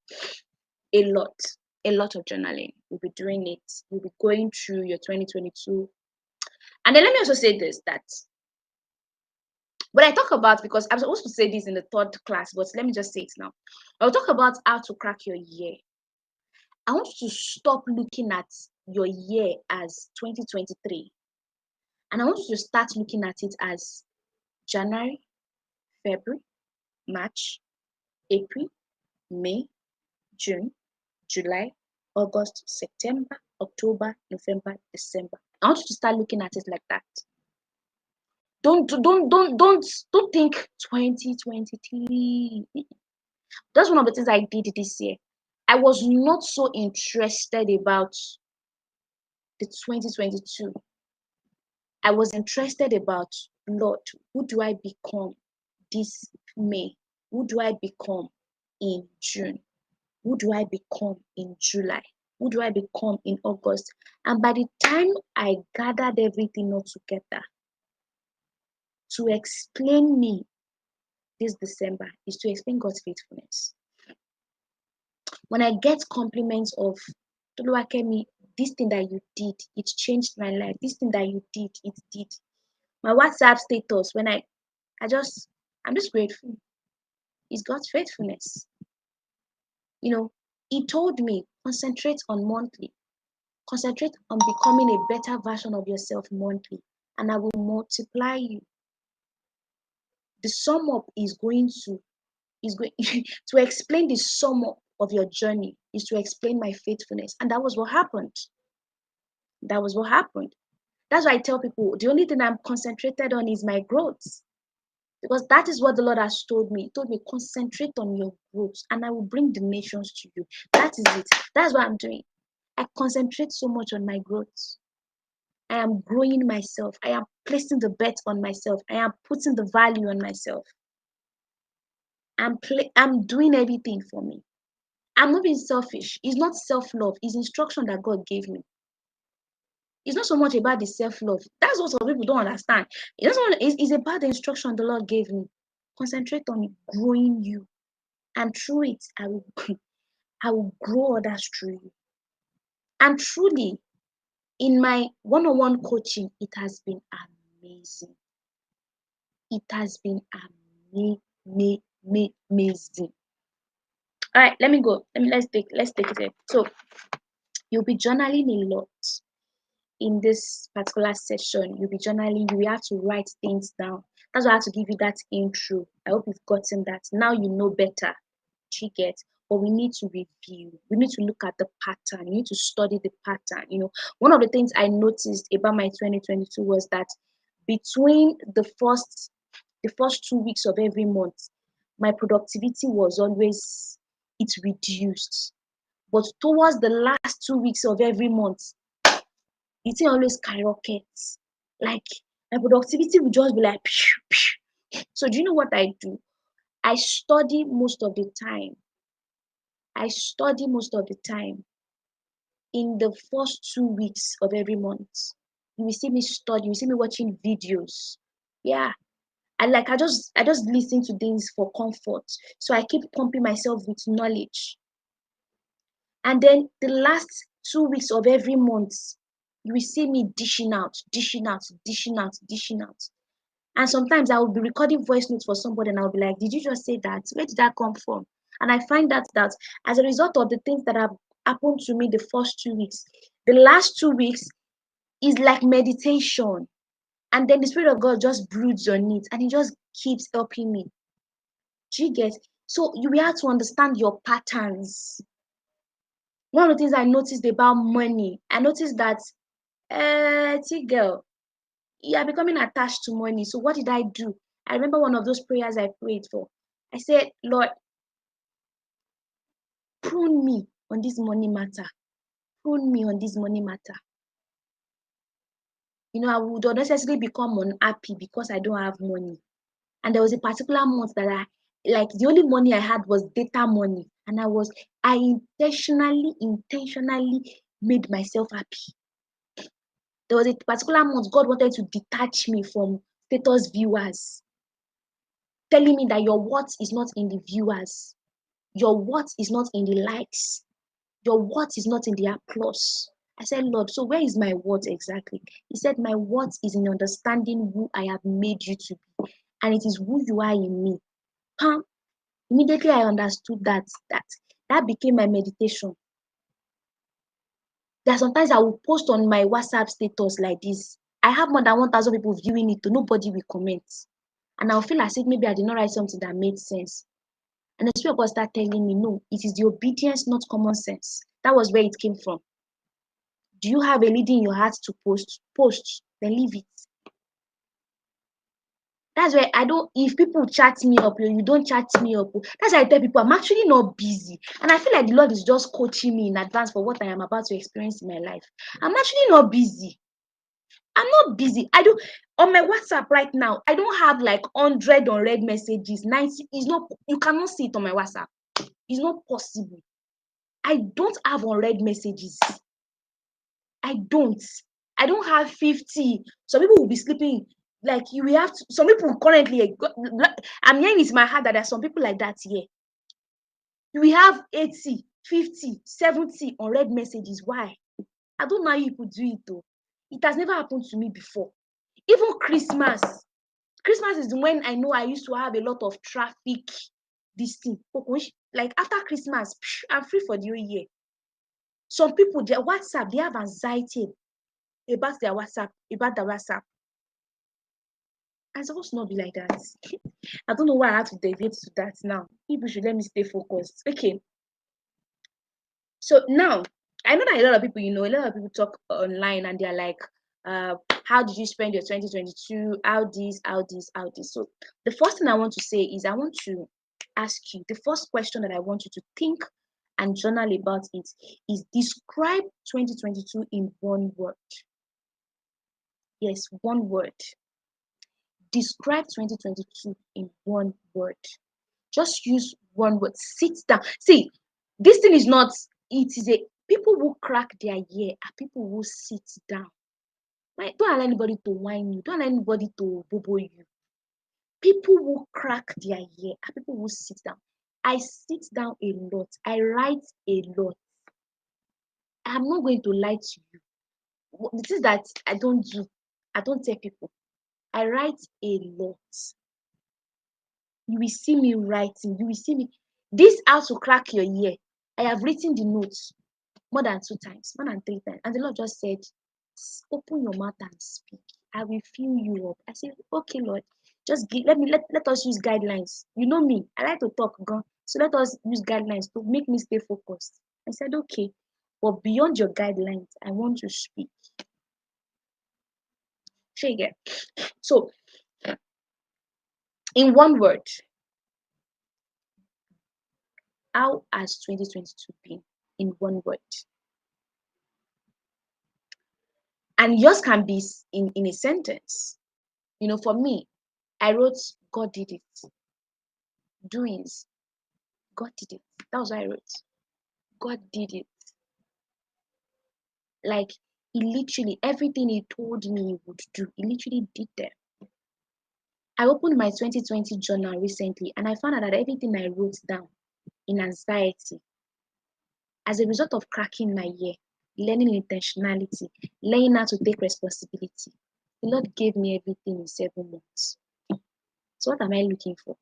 A lot of journaling. You'll be doing it. You'll be going through your 2022. And then let me also say this, that when I talk about, because I'm supposed to say this in the third class, but let me just say it now. I'll talk about how to crack your year. I want you to stop looking at your year as 2023. And I want you to start looking at it as January, February, March, April, May, June, July, August, September, October, November, December. I want you to start looking at it like that. Don't think 2023. That's one of the things I did this year. I was not so interested about the 2022. I was interested about, Lord, who do I become this May? Who do I become in June? Who do I become in July? Who do I become in August? And by the time I gathered everything all together to explain me this December is to explain God's faithfulness. When I get compliments of Toluwakemi, this thing that you did, it changed my life. This thing that you did, it did. My WhatsApp status, when I'm just grateful. It's God's faithfulness. You know, He told me, concentrate on monthly. Concentrate on becoming a better version of yourself monthly, and I will multiply you. The sum up is going to to explain the sum up of your journey is to explain my faithfulness, and that was what happened. That was what happened. That's why I tell people the only thing I'm concentrated on is my growth, because that is what the Lord has told me. He told me, concentrate on your growth, and I will bring the nations to you. That is it. That's what I'm doing. I concentrate so much on my growth. I am growing myself. I am placing the bet on myself. I am putting the value on myself. I'm doing everything for me. I'm not being selfish. It's not self-love. It's instruction that God gave me. It's not so much about the self-love. That's what some people don't understand. It's about the instruction the Lord gave me. Concentrate on growing you. And through it, I will grow others through you. And truly, in my one-on-one coaching, it has been amazing. It has been amazing. All right, let me go. Let's take it. So you'll be journaling a lot in this particular session. You'll be journaling. You will have to write things down. That's why I have to give you that intro. I hope you've gotten that. Now you know better. You get. But we need to review. We need to look at the pattern. You need to study the pattern. One of the things I noticed about my 2022 was that between the first 2 weeks of every month, my productivity was always, it's reduced. But towards the last 2 weeks of every month, it always skyrockets. Like my productivity would just be like, phew, phew. So do you know what I do? I study most of the time. In the first 2 weeks of every month. You will see me study, you will see me watching videos. Yeah. I just listen to things for comfort. So I keep pumping myself with knowledge. And then the last 2 weeks of every month, you will see me dishing out. And sometimes I will be recording voice notes for somebody and I'll be like, did you just say that? Where did that come from? And I find that as a result of the things that have happened to me the first 2 weeks, the last 2 weeks is like meditation. And then the Spirit of God just broods on it and He just keeps helping me. Do you get? So you will have to understand your patterns. One of the things I noticed about money, I noticed that, girl, you are becoming attached to money. So what did I do? I remember one of those prayers I prayed for. I said, Lord, prune me on this money matter. Prune me on this money matter. I would not necessarily become unhappy because I don't have money. And there was a particular month that the only money I had was data money. And I intentionally made myself happy. There was a particular month God wanted to detach me from status viewers, telling me that your worth is not in the viewers. Your worth is not in the likes. Your worth is not in the applause. I said, Lord, so where is my worth exactly? He said, my worth is in understanding who I have made you to be. And it is who you are in me. Immediately I understood that became my meditation. There are sometimes I will post on my WhatsApp status like this. I have more than 1,000 people viewing it, nobody will comment. And I'll feel as if maybe I did not write something that made sense. And the Spirit of God started telling me, no, it is the obedience, not common sense. That was where it came from. Do you have a leading in your heart to post? Post, then leave it. That's why if people chat me up, you don't chat me up. That's why I tell people I'm actually not busy. And I feel like the Lord is just coaching me in advance for what I am about to experience in my life. I'm actually not busy. I'm not busy. On my WhatsApp right now, I don't have like 100 unread messages. 90 is not, you cannot see it on my WhatsApp. It's not possible. I don't have unread messages. I don't have 50. Some people will be sleeping. Like you will have to, some people currently, I'm hearing it in my heart that there are some people like that here. You will have 80, 50, 70 unread messages. Why? I don't know how you could do it though. It has never happened to me before. Even Christmas is when I know I used to have a lot of traffic. This thing, like after Christmas, I'm free for the whole year. Some people, their WhatsApp, they have anxiety about their WhatsApp, about the WhatsApp. I'm supposed to not be like that. I don't know why I had to deviate to that now. People should let me stay focused. Okay. So now, I know that a lot of people, a lot of people talk online and they're like, how did you spend your 2022? How this, how this, how this? So the first thing I want to say is I want to ask you, the first question that I want you to think and journal about it is describe 2022 in one word. Yes, one word. Describe 2022 in one word. Just use one word. Sit down. See, this thing is not, it is a, people who crack their ear are people who sit down. Right? Don't allow anybody to whine you. Don't allow anybody to bobo you. People who crack their ear are people who sit down. I sit down a lot. I write a lot. I'm not going to lie to you. This is that I don't do. I don't tell people. I write a lot. You will see me writing. You will see me. This how to crack your ear. I have written the notes more than 2 times, more than 3 times. And the Lord just said, open your mouth and speak. I will fill you up. I said, okay, Lord, just let us use guidelines. You know me, I like to talk, God. So let us use guidelines to make me stay focused. I said, okay, but beyond your guidelines, I want to speak. Shake. So, in one word, how has 2022 been? In one word. And yours can be in a sentence. For me, I wrote, God did it. Doings, God did it. That was what I wrote. God did it. Like, he literally, everything he told me he would do, he literally did that. I opened my 2020 journal recently and I found out that everything I wrote down in anxiety, as a result of cracking my ear, learning intentionality, learning how to take responsibility, the Lord gave me everything in 7 months. So what am I looking for?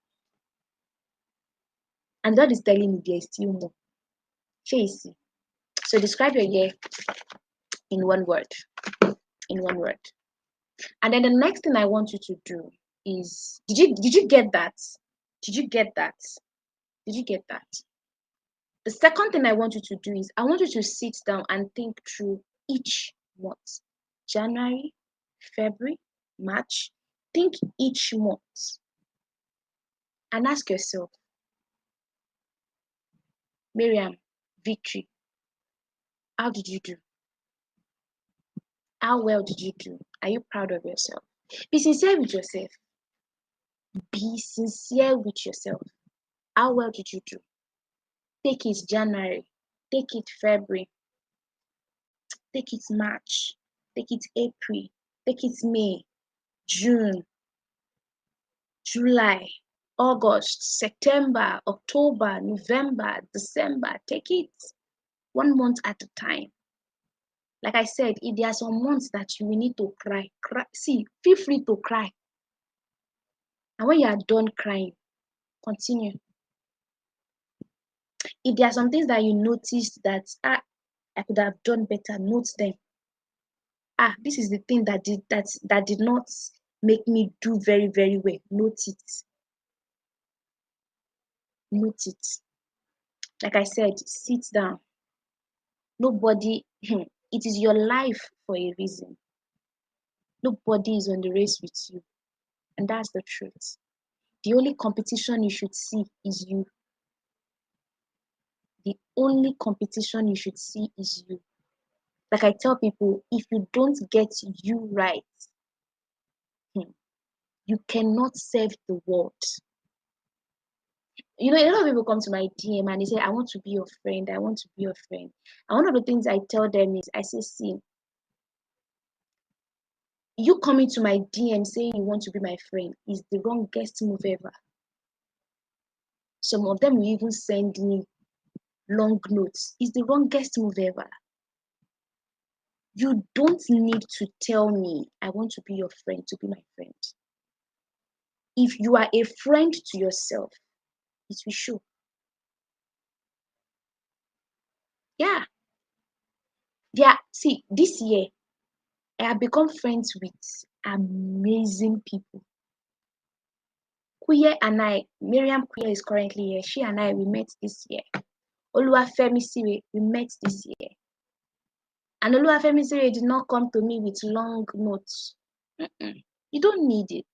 And God is telling me there is still more. Chasey. So describe your year in one word. In one word. And then the next thing I want you to do is, did you get that? Did you get that? Did you get that? The second thing I want you to do is I want you to sit down and think through each month. January, February, March. Think each month and ask yourself, Miriam, Victory, how did you do? How well did you do? Are you proud of yourself? Be sincere with yourself. Be sincere with yourself. How well did you do? Take it January, take it February, take it March, take it April, take it May, June, July, August, September, October, November, December. Take it 1 month at a time. Like I said, if there are some months that you will need to cry, see, feel free to cry. And when you are done crying, continue. If there are some things that you noticed that I could have done better, note them. This is the thing that did not make me do very, very well. Note it. Note it. Like I said, sit down. Nobody, it is your life for a reason. Nobody is on the race with you. And that's the truth. The only competition you should see is you. The only competition you should see is you. Like I tell people, if you don't get you right, you cannot serve the world. A lot of people come to my DM and they say, I want to be your friend. I want to be your friend. And one of the things I tell them is, I say, see, you coming to my DM saying you want to be my friend is the wrongest move ever. Some of them will even send me long notes. It's the wrongest move ever. You don't need to tell me I want to be your friend to be my friend. If you are a friend to yourself, it will show. Yeah. See, this year I have become friends with amazing people. Kuye and I, Miriam Kuye is currently here. She and I, we met this year. Oluwafemi Sire, we met this year. And Oluwafemi Sire did not come to me with long notes. You don't need it.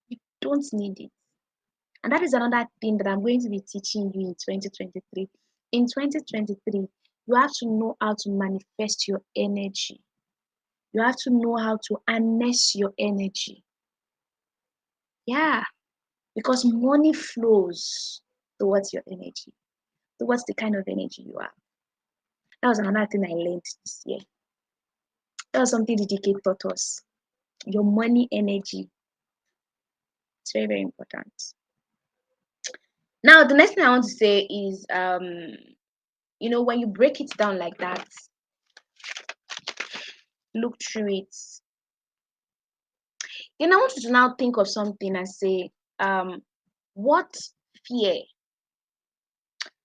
You don't need it. And that is another thing that I'm going to be teaching you in 2023. In 2023, you have to know how to manifest your energy. You have to know how to harness your energy. Yeah, because money flows towards your energy, towards the kind of energy you have. That was another thing I learned this year. That was something the decade taught us. Your money energy. It's very, very important. Now, the next thing I want to say is, when you break it down like that, look through it. Then I want you to now think of something and say, what fear?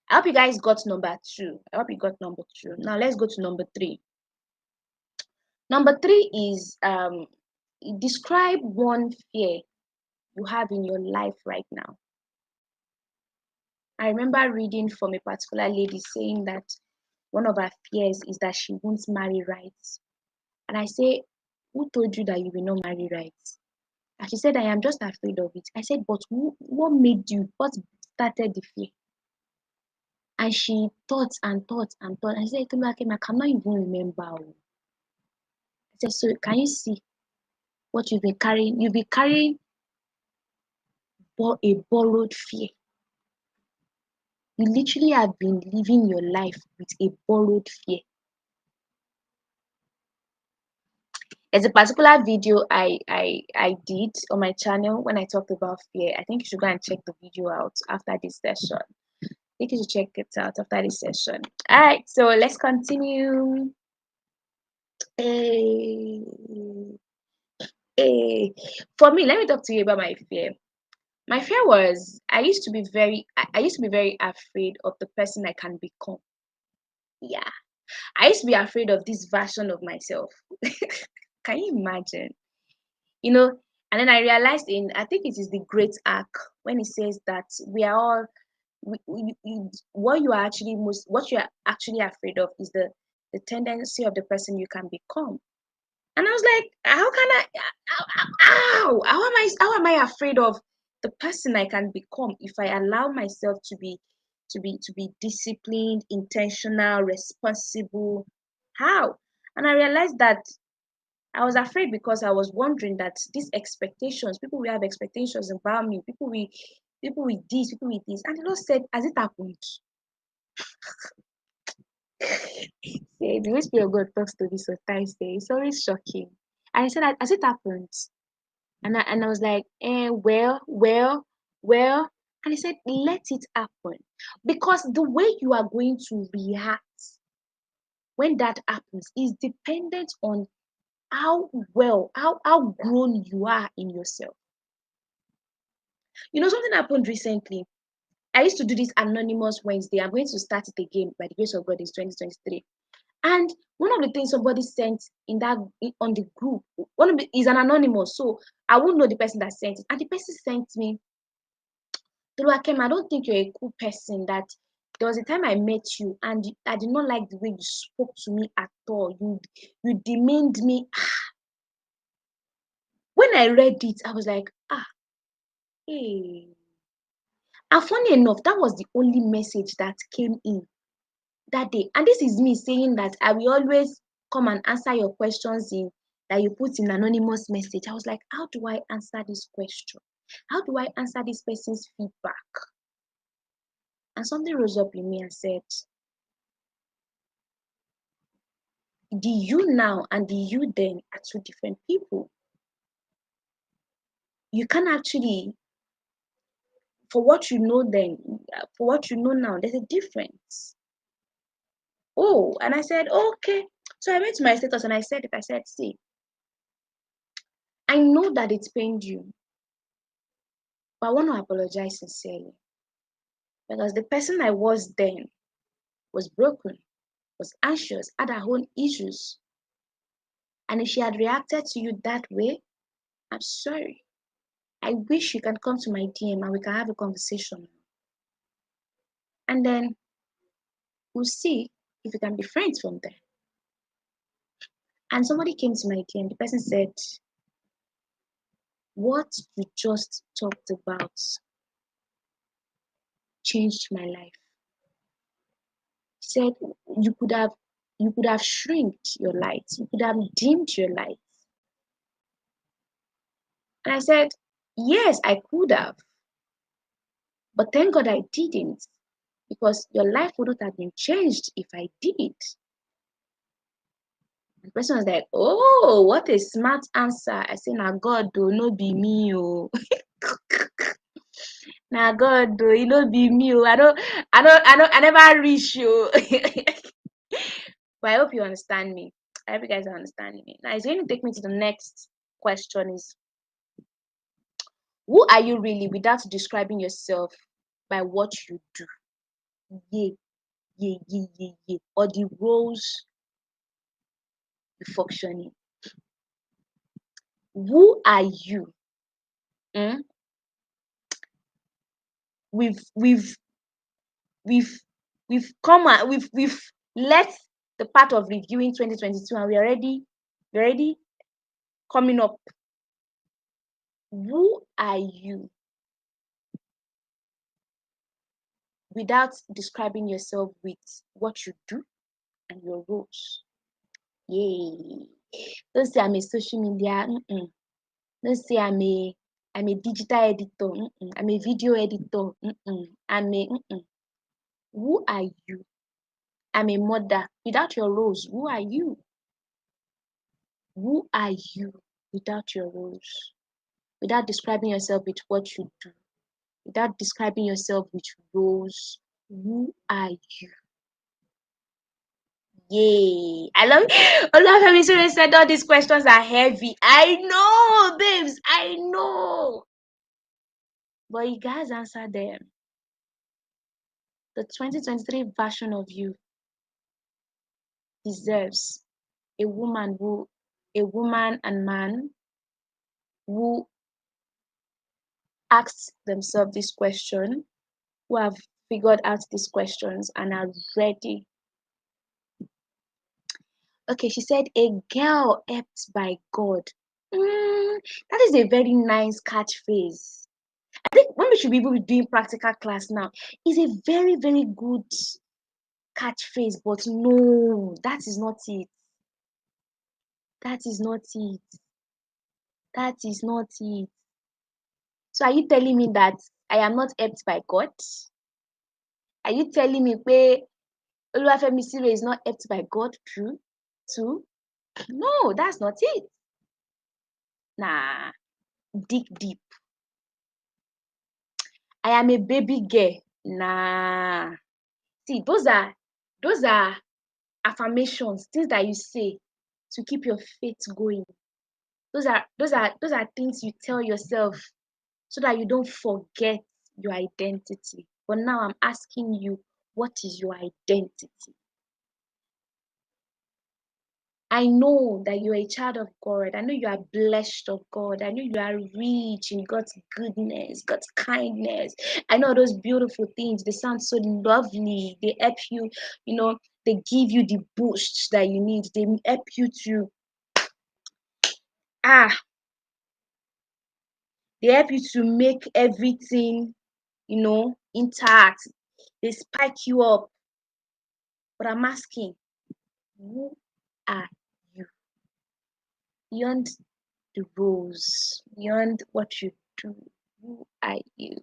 I hope you guys got number 2. I hope you got number 2. Now let's go to number 3. Number 3 is describe one fear you have in your life right now. I remember reading from a particular lady saying that one of her fears is that she won't marry right. And I say, who told you that you will not marry right? And she said, I am just afraid of it. I said, but what made you? What started the fear? And she thought and thought and thought. I said, I cannot even remember. I said, so can you see what you've been carrying? You've been carrying a borrowed fear. You literally have been living your life with a borrowed fear. There's a particular video I did on my channel when I talked about fear. I think you should go and check the video out after this session. I think you should check it out after this session. All right, so let's continue. For me, let me talk to you about my fear. My fear was I used to be very afraid of the person I can become. Yeah, I used to be afraid of this version of myself. Can you imagine? And then I realized I think it is the great arc when it says that we are all what you are actually afraid of is the tendency of the person you can become. And I was like, how am I afraid of the person I can become if I allow myself to be disciplined, intentional, responsible? How? And I realized that I was afraid because I was wondering that these expectations, people will have expectations about me, people with this, people with this. And the Lord said, has it happened? Yeah, the Holy Spirit of God talks to me sometimes. It's always shocking. And I said, has it happened? And I was like, well. And he said, let it happen. Because the way you are going to react when that happens is dependent on how grown you are in yourself. Something happened recently. I used to do this Anonymous Wednesday. I'm going to start it again by the grace of God in 2023. And one of the things somebody sent on the group, one of it is an anonymous, so I won't know the person that sent it. And the person sent me, Toluwakem, I don't think you're a cool person. That there was a time I met you and I did not like the way you spoke to me at all. You demeaned me. When I read it, I was like, hey. And funny enough, that was the only message that came in that day. And this is me saying that I will always come and answer your questions that you put in anonymous message. I was like, how do I answer this question? How do I answer this person's feedback? And something rose up in me and said, the you now and the you then are two different people. You can actually, for what you know then, for what you know now, there's a difference. Oh, and I said, okay. So I went to my status and I said, see, I know that it pained you, but I want to apologize sincerely because the person I was then was broken. was anxious, had her own issues. And if she had reacted to you that way, I'm sorry. I wish you can come to my DM and we can have a conversation. And then we'll see if we can be friends from there. And somebody came to my DM. The person said, what you just talked about changed my life. He said, you could have shrinked your light. You could have dimmed your light. And I said, yes, I could have. But thank God I didn't. Because your life wouldn't have been changed if I did. The person was like, oh, what a smart answer. I said, now God do not be me, oh. Now God do it not be me, oh. I never reach you. But I hope you understand me. I hope you guys are understanding me. Now it's going to take me to the next question is, who are you really without describing yourself by what you do? Yeah. Or the roles you function in. Who are you? Mm? We've come and we've left the part of reviewing 2022 and we're already coming up. Who are you without describing yourself with what you do and your roles? Yay. Don't say I'm a social media. Don't say I'm a digital editor. I'm a video editor. Who are you? I'm a mother. Without your roles, who are you? Who are you without your roles? Without describing yourself with what you do, without describing yourself with roles, who are you? Yay. I love Olafemi Sure said all these questions are heavy. I know, babes. I know. But you guys answer them. The 2023 version of you deserves a woman and man who asked themselves this question, who have figured out these questions and are ready. Okay, she said, a girl helped by God. That is a very nice catchphrase. I think when we should be able to be doing practical class now, is a very, very good catchphrase, but no, that is not it. That is not it. That is not it. So are you telling me that I am not helped by God? Are you telling me that Oluwafemi Sire is not helped by God too? No, that's not it. Nah, dig deep. I am a baby girl. Nah. See, those are affirmations, things that you say to keep your faith going. Those are things you tell yourself so that you don't forget your identity. But now I'm asking you, what is your identity? I know that you're a child of God. I know you are blessed of God. I know you are rich in God's goodness, God's kindness. I know those beautiful things. They sound so lovely. They help you, they give you the boost that you need. They help you to, they help you to make everything, intact. They spike you up. But I'm asking, who are you? Beyond the roles, beyond what you do, who are you?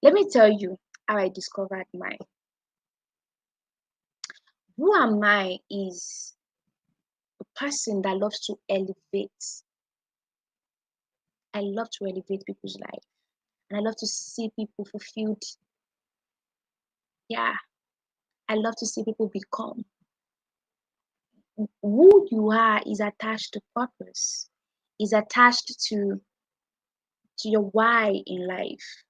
Let me tell you how I discovered mine. Who am I is a person that loves to elevate. I love to elevate people's life. And I love to see people fulfilled. Yeah, I love to see people become. Who you are is attached to purpose, is attached to your why in life.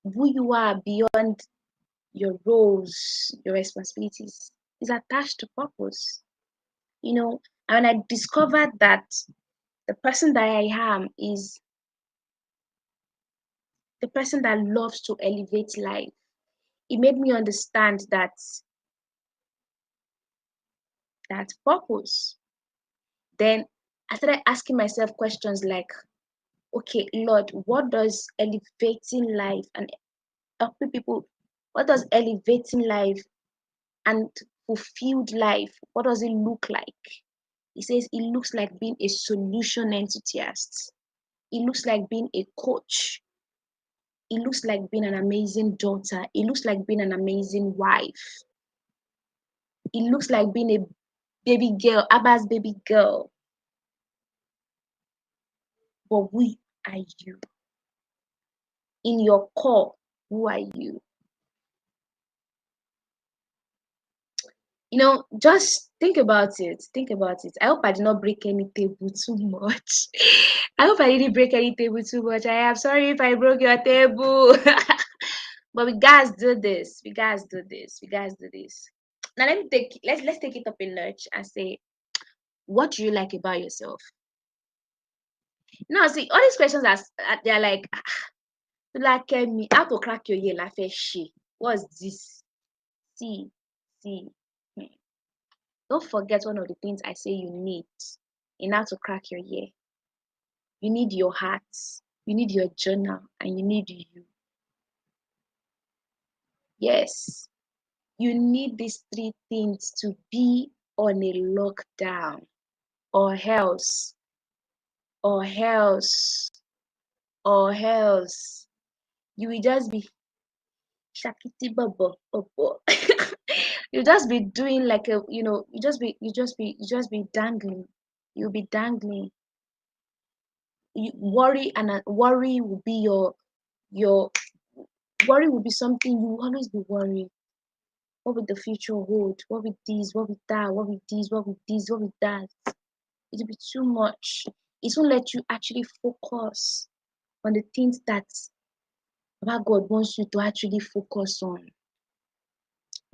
Who you are beyond your roles, your responsibilities is attached to purpose. You know, and I discovered that the person that I am is the person that loves to elevate life. It made me understand that purpose. Then I started asking myself questions like, okay, Lord, what does elevating life and helping people, what does elevating life and fulfilled life, what does it look like? He says it looks like being a solution enthusiast. It looks like being a coach. It looks like being an amazing daughter. It looks like being an amazing wife. It looks like being a baby girl, Abba's baby girl. But who are you? In your core, who are you? Just think about it. Think about it. I hope I did not break any table too much. I hope I didn't break any table too much. I am sorry if I broke your table. But we guys do this. We guys do this. We guys do this. Now let's take it up a notch and say, what do you like about yourself? Now, see, all these questions they're like, me, how to crack your ear, like she. What's this? See, see. Hmm. Don't forget one of the things I say you need in order to crack your ear. You need your heart, you need your journal, and you need you. Yes, you need these three things to be on a lockdown, or else, or else, or else. You will just be shakiti bubble, bubble. You just be doing like you just be dangling. You'll be dangling. Worry will be your worry will be something you will always be worried. What will the future hold? What will this? What will that? What will this? What will this? What will that? It'll be too much. It won't let you actually focus on the things that God wants you to actually focus on.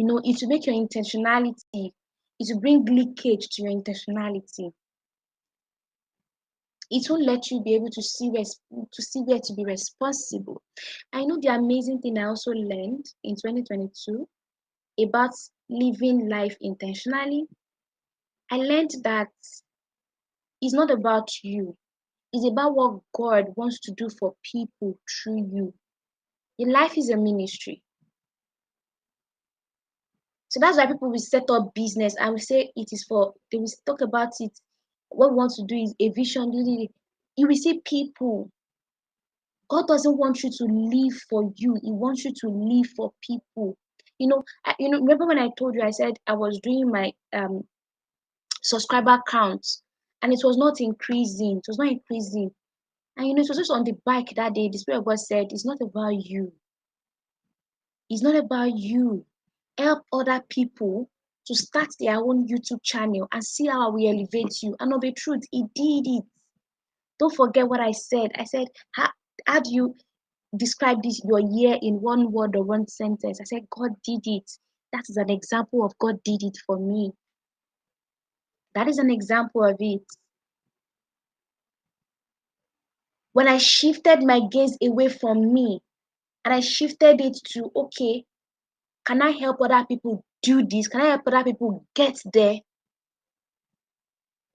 It will make your intentionality, it will bring leakage to your intentionality. It won't let you be able to see where to be responsible. I know the amazing thing I also learned in 2022 about living life intentionally. I learned that it's not about you. It's about what God wants to do for people through you. Your life is a ministry. So that's why people will set up business and will say they will talk about it. What we want to do is a vision. You will see people. God doesn't want you to live for you. He wants you to live for people. Remember when I told you, I said I was doing my subscriber count and it was not increasing. It was not increasing. And it was just on the bike that day. The Spirit of God said, it's not about you. It's not about you. Help other people to start their own YouTube channel and see how we elevate you. And of the truth, He did it. Don't forget what I said. I said, how do you describe this your year in one word or one sentence? I said, God did it. That is an example of God did it for me. That is an example of it. When I shifted my gaze away from me and I shifted it to, okay, can I help other people do this? Can I help other people get there?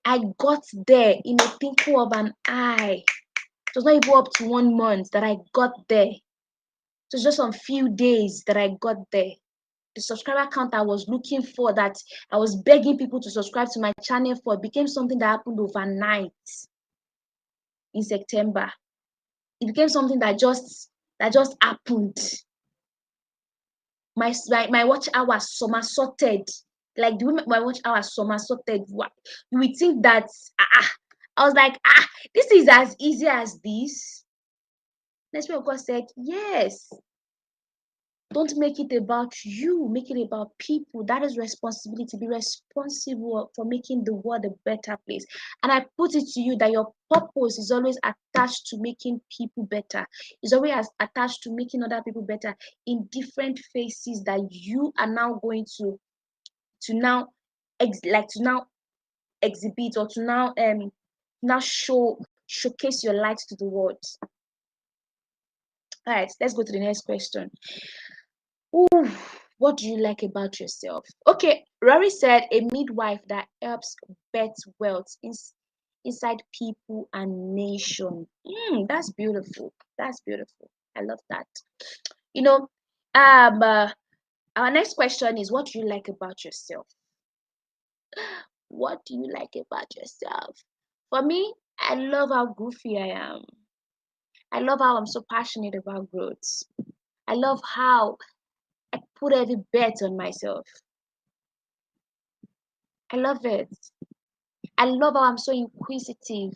I got there in a twinkle of an eye. It was not even up to 1 month that I got there. It was just a few days that I got there. The subscriber count I was looking for, that I was begging people to subscribe to my channel for, became something that happened overnight in September. It became something that just happened. My watch hours somersaulted. Like the way my watch hours somersaulted. You would think that I was like, this is as easy as this. The Spirit of God said, yes. Don't make it about you. Make it about people. That is responsibility. Be responsible for making the world a better place. And I put it to you that your purpose is always attached to making people better. It's always attached to making other people better in different phases that you are now going to now exhibit, or to now showcase your light to the world. All right, let's go to the next question. Ooh, what do you like about yourself? Okay, Rory said a midwife that helps birth wealth inside people and nation. That's beautiful. That's beautiful. I love that. You know, our next question is, what do you like about yourself? What do you like about yourself? For me, I love how goofy I am. I love how I'm so passionate about growth. I love how I put every bet on myself. I love it. I love how I'm so inquisitive.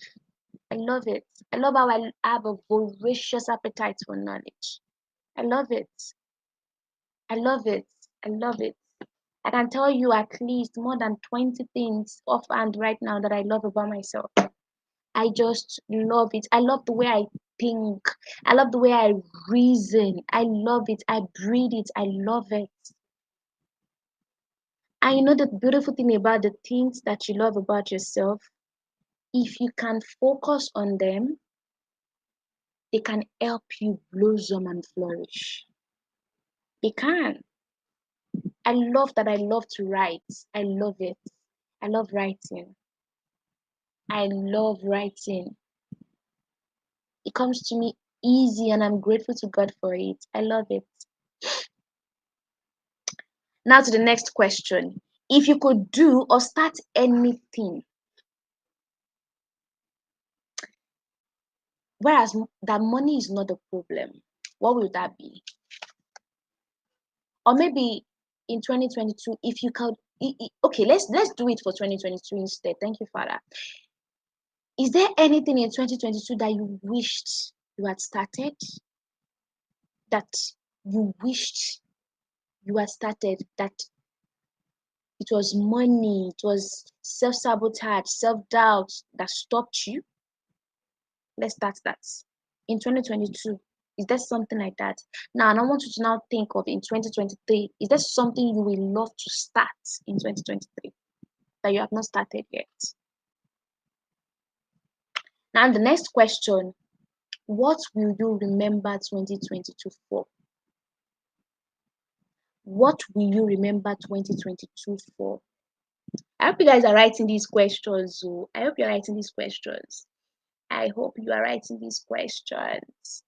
I love it. I love how I have a voracious appetite for knowledge. I love it. I love it. I love it. I can tell you at least more than 20 things offhand right now that I love about myself. I just love it. I love the way I think. I love the way I reason. I love it. I breathe it. I love it. And you know the beautiful thing about the things that you love about yourself? If you can focus on them, they can help you blossom and flourish. They can. I love that I love to write. I love it. I love writing. I love writing. It comes to me easy and I'm grateful to God for it. I love it. Now to the next question. If you could do or start anything, whereas that money is not the problem, what will that be? Or maybe in 2022, if you could, okay, let's do it for 2022 instead. Thank you, Father. Is there anything in 2022 that you wished you had started? That you wished you had started, that it was money, it was self-sabotage, self-doubt that stopped you? Let's start that. In 2022, is there something like that? Now, and I want you to now think of in 2023, is there something you will love to start in 2023 that you have not started yet? Now, the next question, what will you remember 2022 for? What will you remember 2022 for? I hope you guys are writing these questions. So I hope you're writing these questions. I hope you are writing these questions.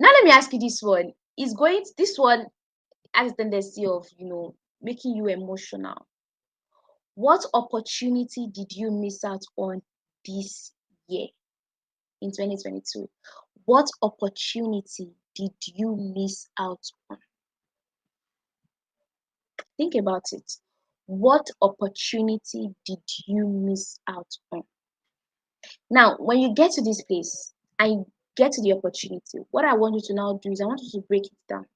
Now let me ask you this one. This one has the tendency of, making you emotional. What opportunity did you miss out on this year in 2022? What opportunity did you miss out on? Think about it. What opportunity did you miss out on? Now, when you get to this place and you get to the opportunity, what I want you to now do is I want you to break it down.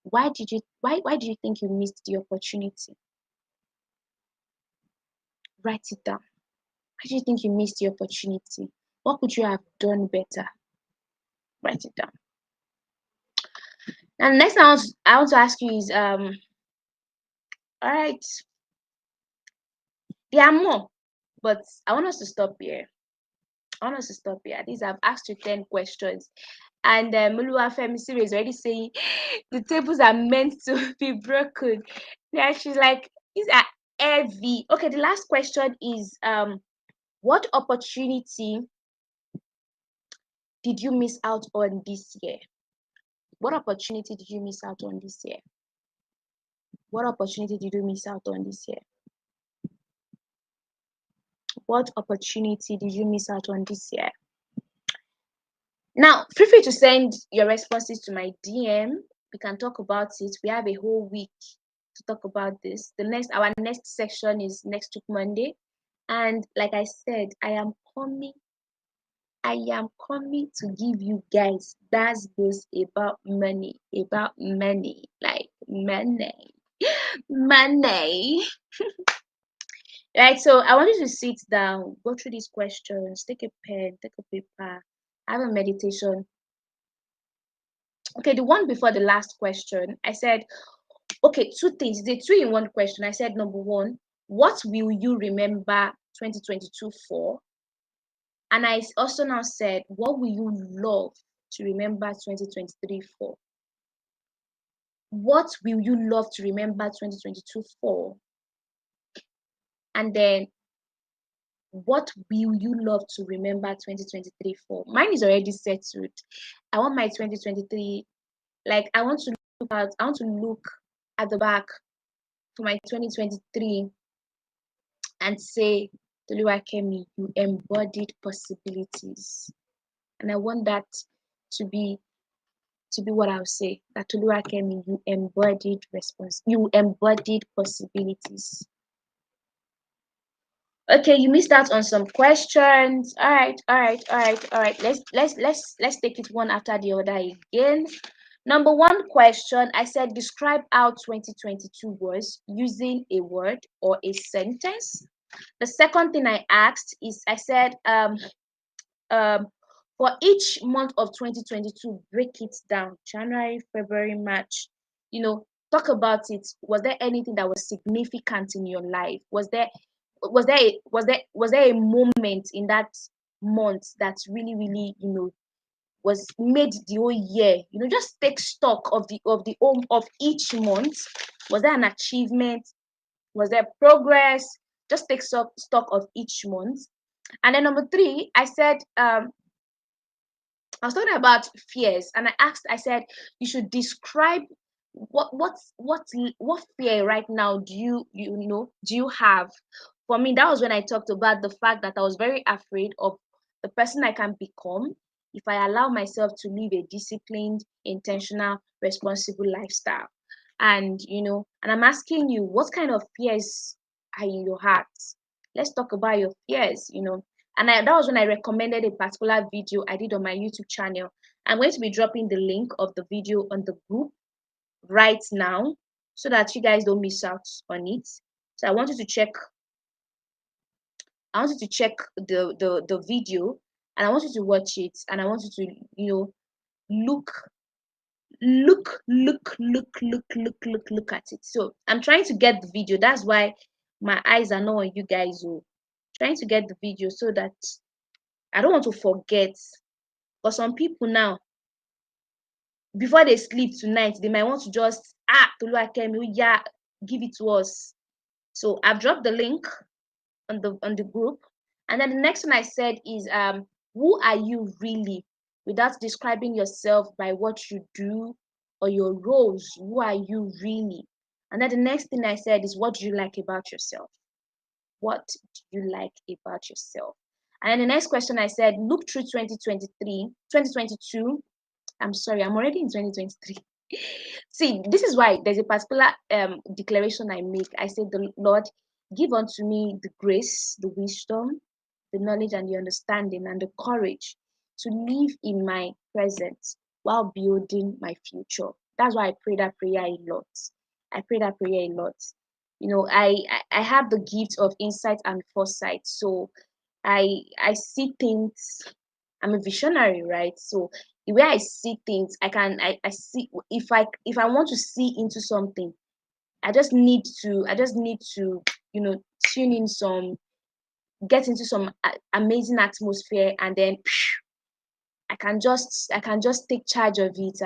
Why do you think you missed the opportunity? Write it down. Why do you think you missed the opportunity? What could you have done better? Write it down. Now, the next thing I want to ask you is, all right, there are more, but I want us to stop here. At least I've asked you 10 questions. And Muluwafemi Siri is already saying the tables are meant to be broken. Yeah, she's like, these are heavy. Okay, the last question is, what opportunity did you miss out on this year? What opportunity did you miss out on this year? What opportunity did you miss out on this year? What opportunity did you miss out on this year? Now, feel free to send your responses to my DM. We can talk about it. We have a whole week to talk about this. Our next session is next week Monday. And like I said, I am coming I am coming to give you guys that's goes about money, like money, money. Right, so I want you to sit down, go through these questions, take a pen, take a paper, have a meditation. Okay, the one before the last question, I said, okay, two things, the three in one question. I said, number one, what will you remember 2022 for? And I also now said, what will you love to remember 2023 for? What will you love to remember 2022 for? And then, what will you love to remember 2023 for? Mine is already settled. I want my 2023, like I want to look at the back for my 2023 and say, Toluwakemi, you embodied possibilities. And I want that to be what I'll say. That Toluwakemi, you embodied possibilities. Okay, you missed out on some questions. All right. Let's take it one after the other again. Number one question, I said describe how 2022 was using a word or a sentence. The second thing I asked is I said for each month of 2022, break it down. January, February, March. Talk about it. Was there anything that was significant in your life? Was there a moment in that month that really, really, was made the whole year? Just take stock of each month. Was there an achievement? Was there progress? Just take stock of each month. And then number three, I said I was talking about fears, and I said you should describe what fear right now do you have? For me, that was when I talked about the fact that I was very afraid of the person I can become if I allow myself to live a disciplined, intentional, responsible lifestyle. And I'm asking you, what kind of fears are in your heart? Let's talk about your fears. And that was when I recommended a particular video I did on my YouTube channel. I'm going to be dropping the link of the video on the group right now so that you guys don't miss out on it. So I want you to check the video, and I want you to watch it, and I want you to look at it. So I'm trying to get the video. That's why my eyes are not on you guys. Trying to get the video so that I don't want to forget. For some people now, before they sleep tonight, they might want to just Toluwakemi, yeah, give it to us. So I've dropped the link on the group. And then the next one I said is who are you really? Without describing yourself by what you do or your roles, who are you really? And then the next thing I said is, what do you like about yourself? What do you like about yourself? And then the next question I said, look through 2022. I'm sorry, I'm already in 2023. See, this is why there's a particular declaration I make. I say, the Lord, give unto me the grace, the wisdom, the knowledge, and the understanding, and the courage to live in my present while building my future. That's why I pray that prayer a lot. I pray that prayer a lot. I have the gift of insight and foresight. So I see things. I'm a visionary, right? So the way I see things, I see, if I want to see into something, I just need to tune in get into some amazing atmosphere, and then I can just take charge of it.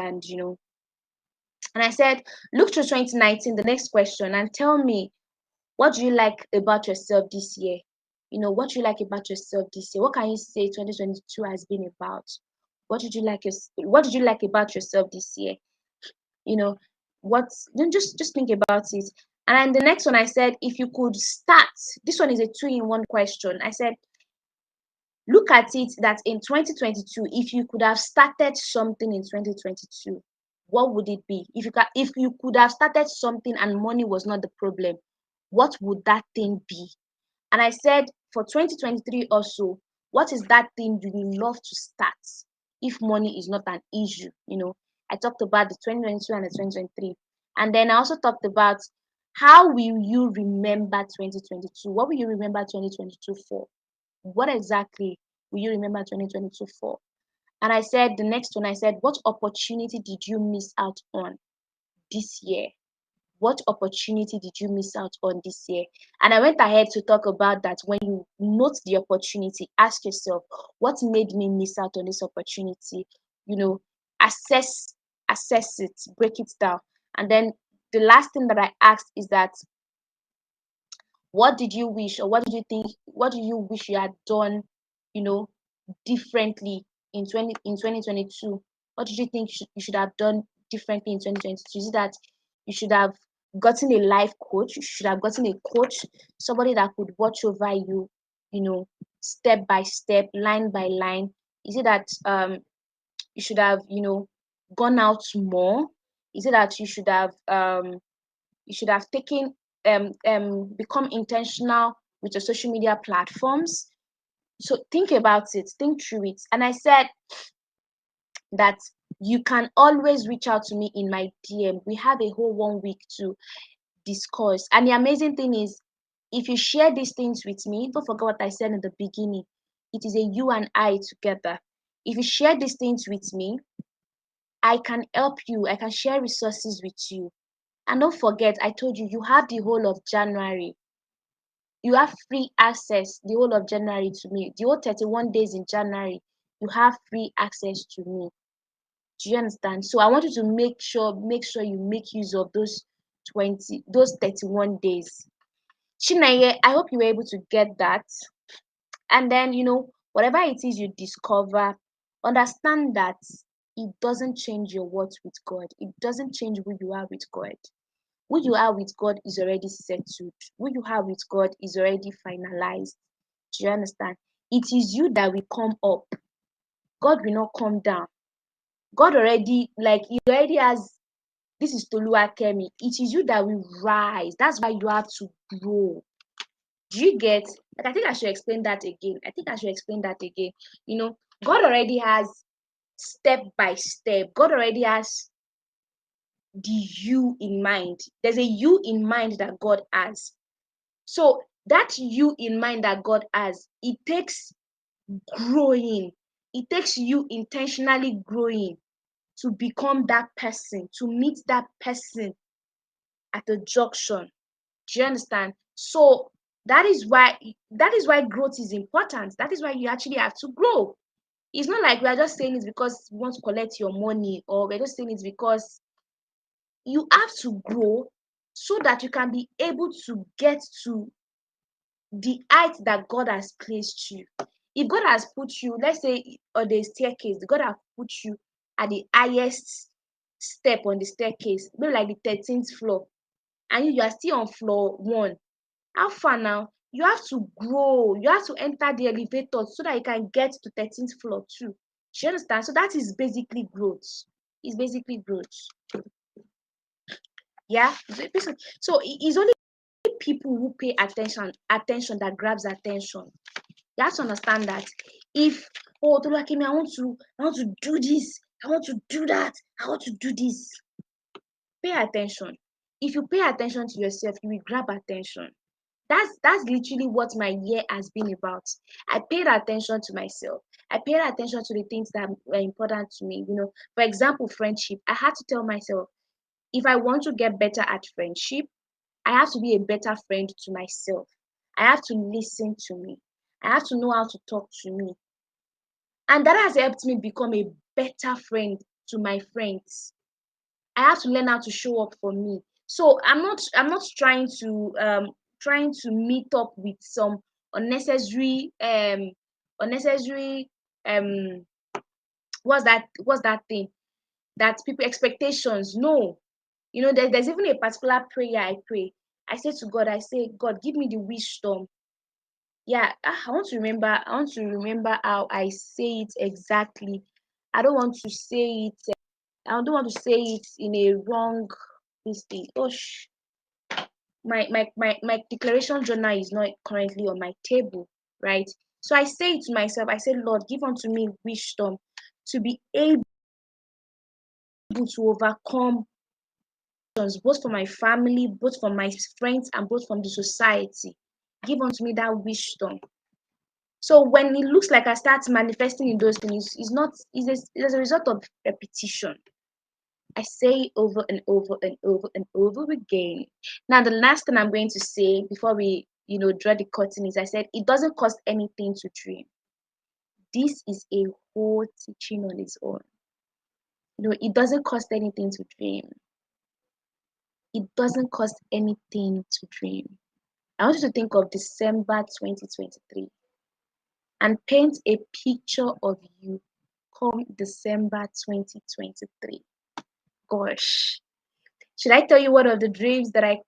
And I said, look through 2019, the next question, and tell me, what do you like about yourself this year? What do you like about yourself this year? What can you say 2022 has been about? What did you like about yourself this year? Then just think about it. And then the next one I said, if you could start, this one is a 2-in-1 question. I said, look at it that in 2022, if you could have started something in 2022, what would it be? If you could have started something and money was not the problem, what would that thing be? And I said, for 2023 also, What is that thing you will love to start if money is not an issue? I talked about the 2022 and the 2023. And then I also talked about how will you remember 2022? What will you remember 2022 for? What exactly will you remember 2022 for? And I said, the next one, I said, what opportunity did you miss out on this year? What opportunity did you miss out on this year? And I went ahead to talk about that. When you note the opportunity, ask yourself, what made me miss out on this opportunity? Assess it, break it down. And then the last thing that I asked is that, what did you wish, or what do you wish you had done, you know, differently in 2022? What did you think you should have done differently in 2022? Is it that you should have gotten a life coach? You should have gotten a coach, somebody that could watch over you, step by step, line by line? Is it that you should have, gone out more? Is it that you should have taken become intentional with your social media platforms? So think about it, think through it. And I said that you can always reach out to me in my DM. We have a whole 1 week to discuss. And the amazing thing is, if you share these things with me, don't forget what I said in the beginning. It is a you and I together. If you share these things with me, I can help you. I can share resources with you. And don't forget, I told you, you have the whole of January. You have free access the whole of January to me. The whole 31 days in January, you have free access to me. Do you understand? So I want you to make sure you make use of those 31 days. Chinaye, I hope you were able to get that. And then, whatever it is you discover, understand that it doesn't change your worth with God. It doesn't change who you are with God. Who you are with God is already settled. Who you are with God is already finalized. Do you understand? It is you that will come up. God will not come down. God already, He already has. This is Toluwakemi. It is you that will rise. That's why you have to grow. Do you get? I think I should explain that again. God already has step by step. God already has the you in mind. There's a you in mind that God has. So that you in mind that God has, it takes growing. It takes you intentionally growing to become that person, to meet that person at a junction. Do you understand? So that is why growth is important. That is why you actually have to grow. It's not like we are just saying it because we want to collect your money, or we're just saying it because you have to grow so that you can be able to get to the height that God has placed you. If God has put you, let's say, on the staircase, God has put you at the highest step on the staircase, maybe like the 13th floor, and you are still on floor 1. How far now? You have to grow. You have to enter the elevator so that you can get to 13th floor too. Do you understand? So that is basically growth. It's basically growth. Yeah. So it's only people who pay attention that grabs attention. You have to understand that. If Toluwakemi, I want to do this, I want to do that, I want to do this. Pay attention. If you pay attention to yourself, you will grab attention. That's literally what my year has been about. I paid attention to myself. I paid attention to the things that were important to me. For example, friendship. I had to tell myself, if I want to get better at friendship, I have to be a better friend to myself. I have to listen to me. I have to know how to talk to me. And that has helped me become a better friend to my friends. I have to learn how to show up for me. So I'm not trying to meet up with some unnecessary um what's that thing that people expectations. No, there's even a particular prayer I pray. I say to God, God, give me the wisdom. Yeah, I want to remember how I say it exactly. I don't want to say it. I don't want to say it in a wrong mistake. Oh, my declaration journal is not currently on my table, right? So I say to myself, I say, Lord, give unto me wisdom to be able to overcome both for my family, both for my friends, and both from the society. Give unto me that wisdom. So when it looks like I start manifesting in those things, it's a result of repetition. I say over and over and over and over again. Now, the last thing I'm going to say before we, draw the curtain is I said it doesn't cost anything to dream. This is a whole teaching on its own. It doesn't cost anything to dream. It doesn't cost anything to dream. I want you to think of December 2023 and paint a picture of you come December 2023. Gosh, should I tell you one of the dreams that I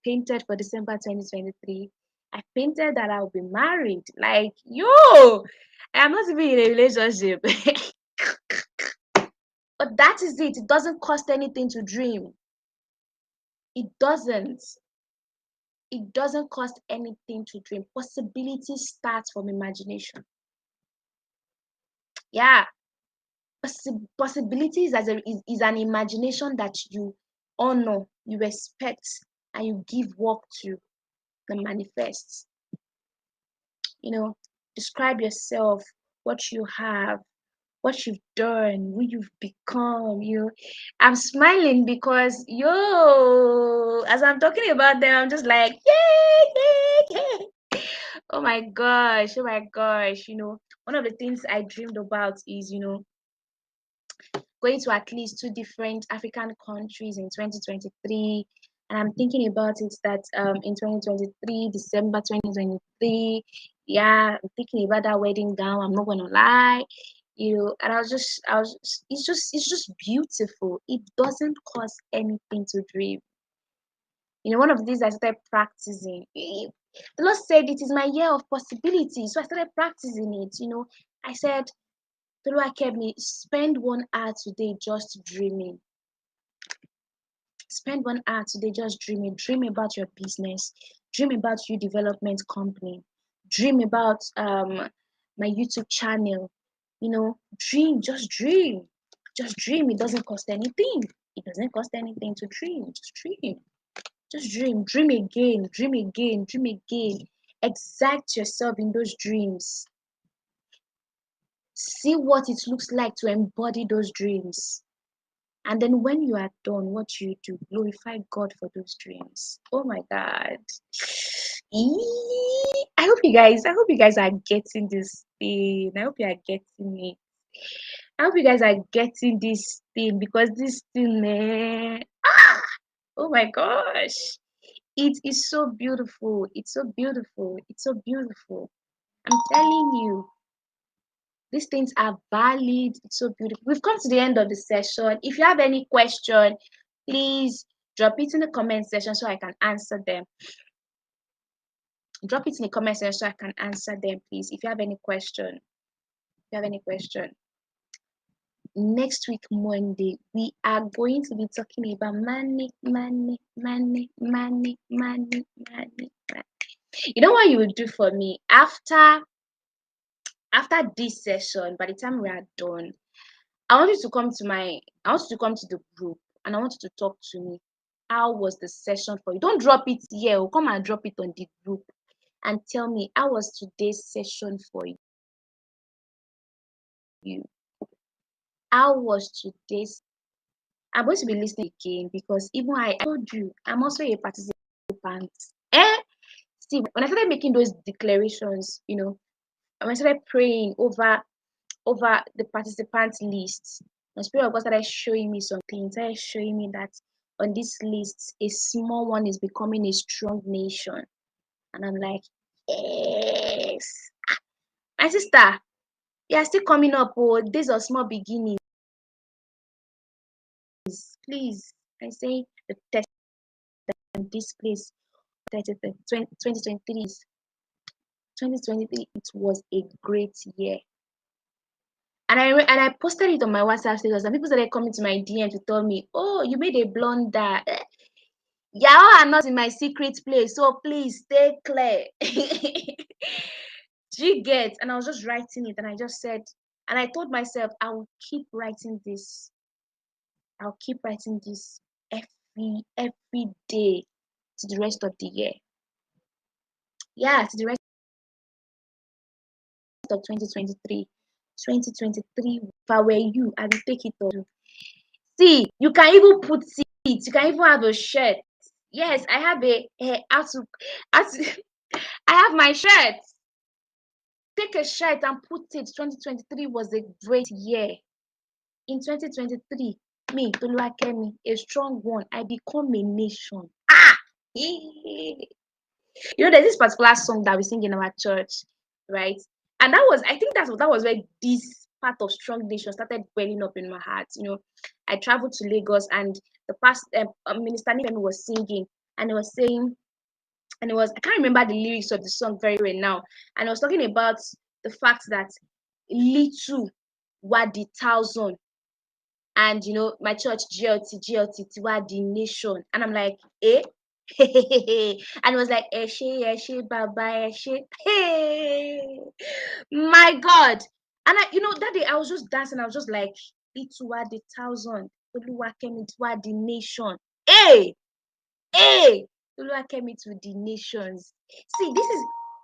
painted for December 2023? I painted that I'll be married. Like, yo, I'm not even in a relationship. But that is it. It doesn't cost anything to dream. It doesn't. It doesn't cost anything to dream. Possibility starts from imagination. Yeah. Possibilities is an imagination that you honor, you respect, and you give work to and manifest. Describe yourself, what you have, what you've done, who you've become. I'm smiling because as I'm talking about them, I'm just like, yay. Oh my gosh. One of the things I dreamed about is going to at least 2 different African countries in 2023. And I'm thinking about it that in 2023, December 2023, yeah, I'm thinking about that wedding gown. I'm not gonna lie, and it's just beautiful. It doesn't cost anything to dream. One of these I started practicing. The Lord said it is my year of possibilities, so I started practicing it. I said, the Lord kept me, spend 1 hour today just dreaming. Spend 1 hour today just dreaming. Dream about your business. Dream about your development company. Dream about my YouTube channel. Dream, just dream. Just dream. It doesn't cost anything. It doesn't cost anything to dream. Just dream. Just dream. Dream again. Dream again. Dream again. Exact yourself in those dreams. See what it looks like to embody those dreams. And then when you are done, what you do, glorify God for those dreams. Oh my God. I hope you guys are getting this thing. I hope you are getting it. I hope you guys are getting this thing, because this thing, oh my gosh. It is so beautiful. It's so beautiful. It's so beautiful. I'm telling you. These things are valid. It's so beautiful. We've come to the end of the session. If you have any question, please drop it in the comment section so I can answer them. Drop it in the comment section so I can answer them, please. If you have any question. Next week, Monday, we are going to be talking about money. You know what you will do for me? After this session, by the time we are done, I want you to come to the group, and I want you to talk to me. How was the session for you? Don't drop it here. Come and drop it on the group and tell me, how was today's session for you? How was today's? I'm going to be listening again, because even I told you, I'm also a participant. See, when I started making those declarations, when I started praying over the participant list, the Spirit of God started showing me something. Started showing me that on this list, a small one is becoming a strong nation. And I'm like, yes. My sister, you are still coming up. Oh, these are small beginnings. Please, I say the test in this place, 2023, it was a great year. And I posted it on my WhatsApp status, and people started coming to my DM to tell me, oh, you made a blunder. Y'all are not in my secret place, so please stay clear. Do you get? And I was just writing it, and I just said, and I told myself, I will keep writing this. I'll keep writing this every day to the rest of the year. Yeah, to the rest of 2023. 2023, if I were you, I would take it all. See, you can even put it, you can even have a shirt. Yes, I have I have my shirt. Take a shirt and put it. 2023 was a great year. In 2023, me, Toluwakemi, a strong one, I become a nation. You know, there's this particular song that we sing in our church, right? And I think that was where this part of strong nation started welling up in my heart. You know, I traveled to Lagos, and the past Minister Nifemi was singing, and it was saying, and it was, I can't remember the lyrics of the song very well now, and I was talking about the fact that little were the thousand, and you know, my church, GLT Tiwa the nation, and I'm like, eh. And it was like, eshe baba eshe, hey, my God. And you know, that day I was just dancing. I was just like, Ituwa the thousand, Oluwakemi Tiwa the nation, hey, hey, Oluwakemi to the nations. See,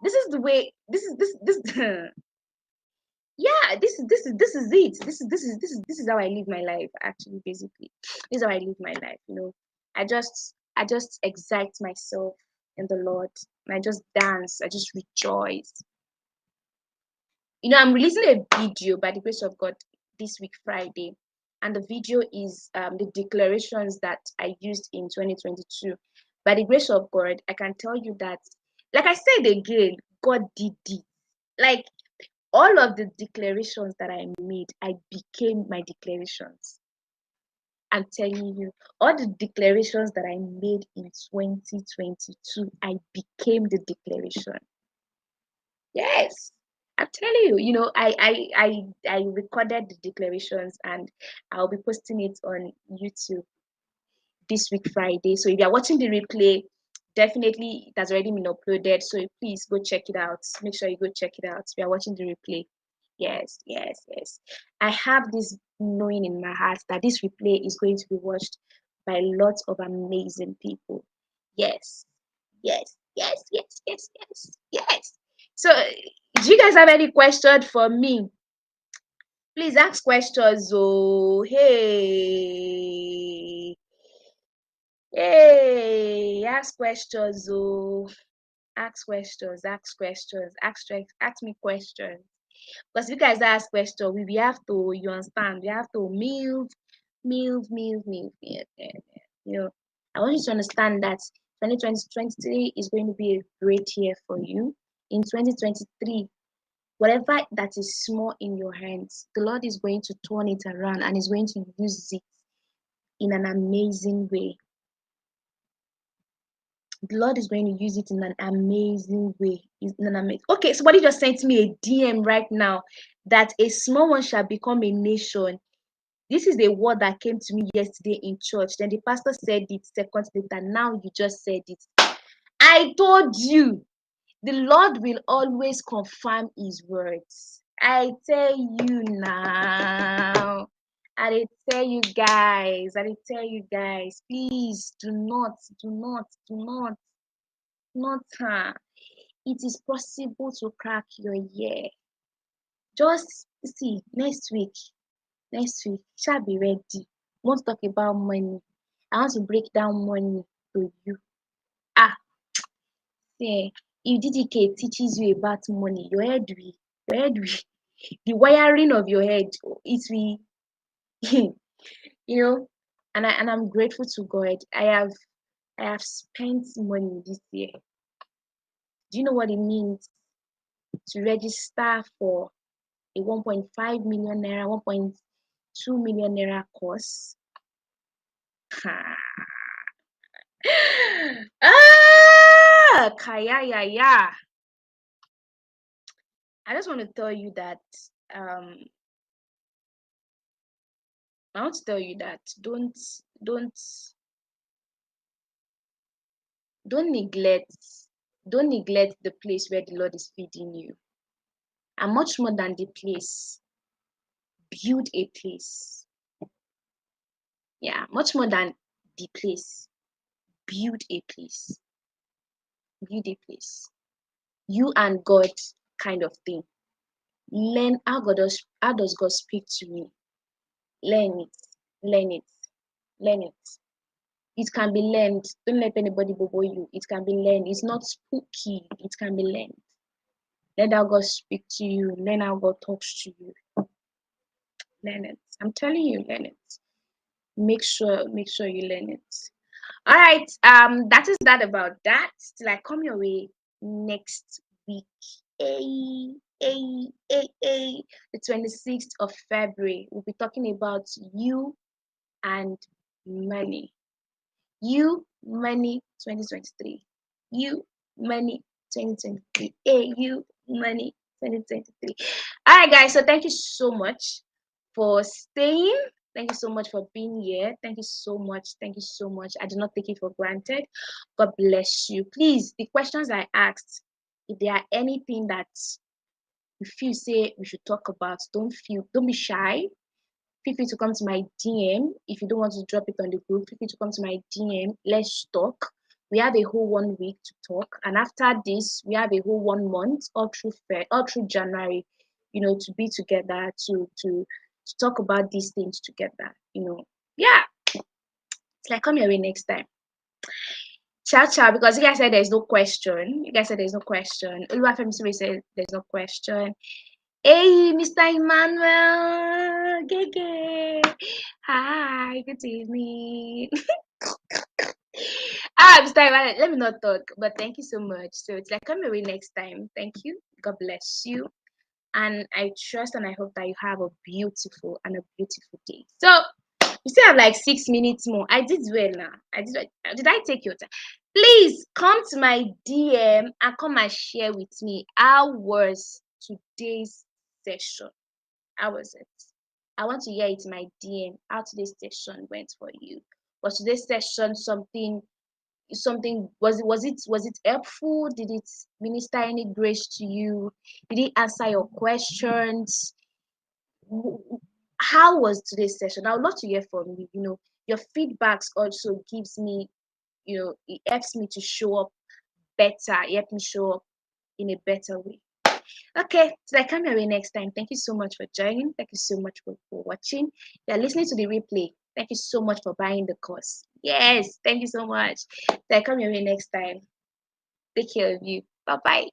this is the way. This yeah, this is it. This is how I live my life. Actually, basically, this is how I live my life. You know, I just excite myself in the Lord, and I just dance. I just rejoice. You know, I'm releasing a video by the grace of God this week Friday, and the video is the declarations that I used in 2022. By the grace of God, I can tell you that, like I said again, God did it. Like, all of the declarations that I made, I became my declarations. I'm telling you, all the declarations that I made in 2022, I became the declaration. Yes, I'm telling you, you know, I recorded the declarations, and I'll be posting it on YouTube this week Friday. So if you are watching the replay, definitely it has already been uploaded. So please go check it out. Make sure you go check it out if you are watching the replay. Yes. I have this knowing in my heart that this replay is going to be watched by lots of amazing people. Yes. Yes. So, do you guys have any questions for me? Please ask questions. Oh, hey, ask questions. Oh, ask questions. Ask me questions. Because if you guys ask questions, we have to, you understand, we have to move. You know, I want you to understand that 2023 is going to be a great year for you. In 2023, whatever that is small in your hands, the Lord is going to turn it around and is going to use it in an amazing way. The Lord is going to use it in an amazing way. Okay, somebody just sent me a DM right now that a small one shall become a nation. This is a word that came to me yesterday in church. Then the pastor said it seconds later. Now you just said it. I told you, the Lord will always confirm his words. I tell you now. I tell you guys, please do not, it is possible to crack your year. Just see, next week, shall be ready. I want to talk about money. I want to break down money to you. See, if DDK teaches you about money, the wiring of your head, it will, you know, and I'm grateful to God. I have spent money this year. Do you know what it means to register for a 1.5 million naira, 1.2 million naira course? Kaya. I just want to tell you that I want to tell you that don't neglect the place where the Lord is feeding you. and much more than the place. Build a place. Yeah, much more than the place. Build a place. Build a place. You and God kind of thing. Learn how does God speak to me? Learn it. Learn it. Learn it. It can be learned. Don't let anybody bobo you. It can be learned. It's not spooky. It can be learned. Let how God speak to you. Learn how God talks to you. Learn it. I'm telling you, learn it. Make sure you learn it. All right. That is that about that. Till I come your way next week. The 26th of February. We'll be talking about you and money. You, money, 2023. You, money, 2023. You, money, 2023. All right, guys. So thank you so much for staying. Thank you so much for being here. Thank you so much. Thank you so much. I do not take it for granted. God bless you. Please, the questions I asked, if there are anything that you feel say we should talk about, don't be shy. Feel free to come to my DM. If you don't want to drop it on the group, feel free to come to my DM. Let's talk. We have a whole 1 week to talk, and after this, we have a whole 1 month all through January, to be together to talk about these things together. Yeah. It's like come your way next time. Ciao, ciao. Because you guys said there's no question. Oluwafemi said there's no question. Hey, Mr. Emmanuel. Gege. Hi, good evening. Mr. Emmanuel, let me not talk, but thank you so much. So it's like come away next time. Thank you. God bless you. And I trust and I hope that you have a beautiful day. So you still have like 6 minutes more. I did well now. Did I take your time? Please come to my DM and come and share with me how was today's session. How was it? I want to hear it in my DM how today's session went for you. Was today's session something was it helpful? Did it minister any grace to you? Did it answer your questions? How was today's session? I would love to hear from you. Your feedbacks also gives me, it helps me to show up better. It helps me show up in a better way. Okay, so I come your way next time. Thank you so much for joining. Thank you so much for watching. You're listening to the replay. Thank you so much for buying the course. Yes, thank you so much. So I come your way next time. Take care of you. Bye-bye.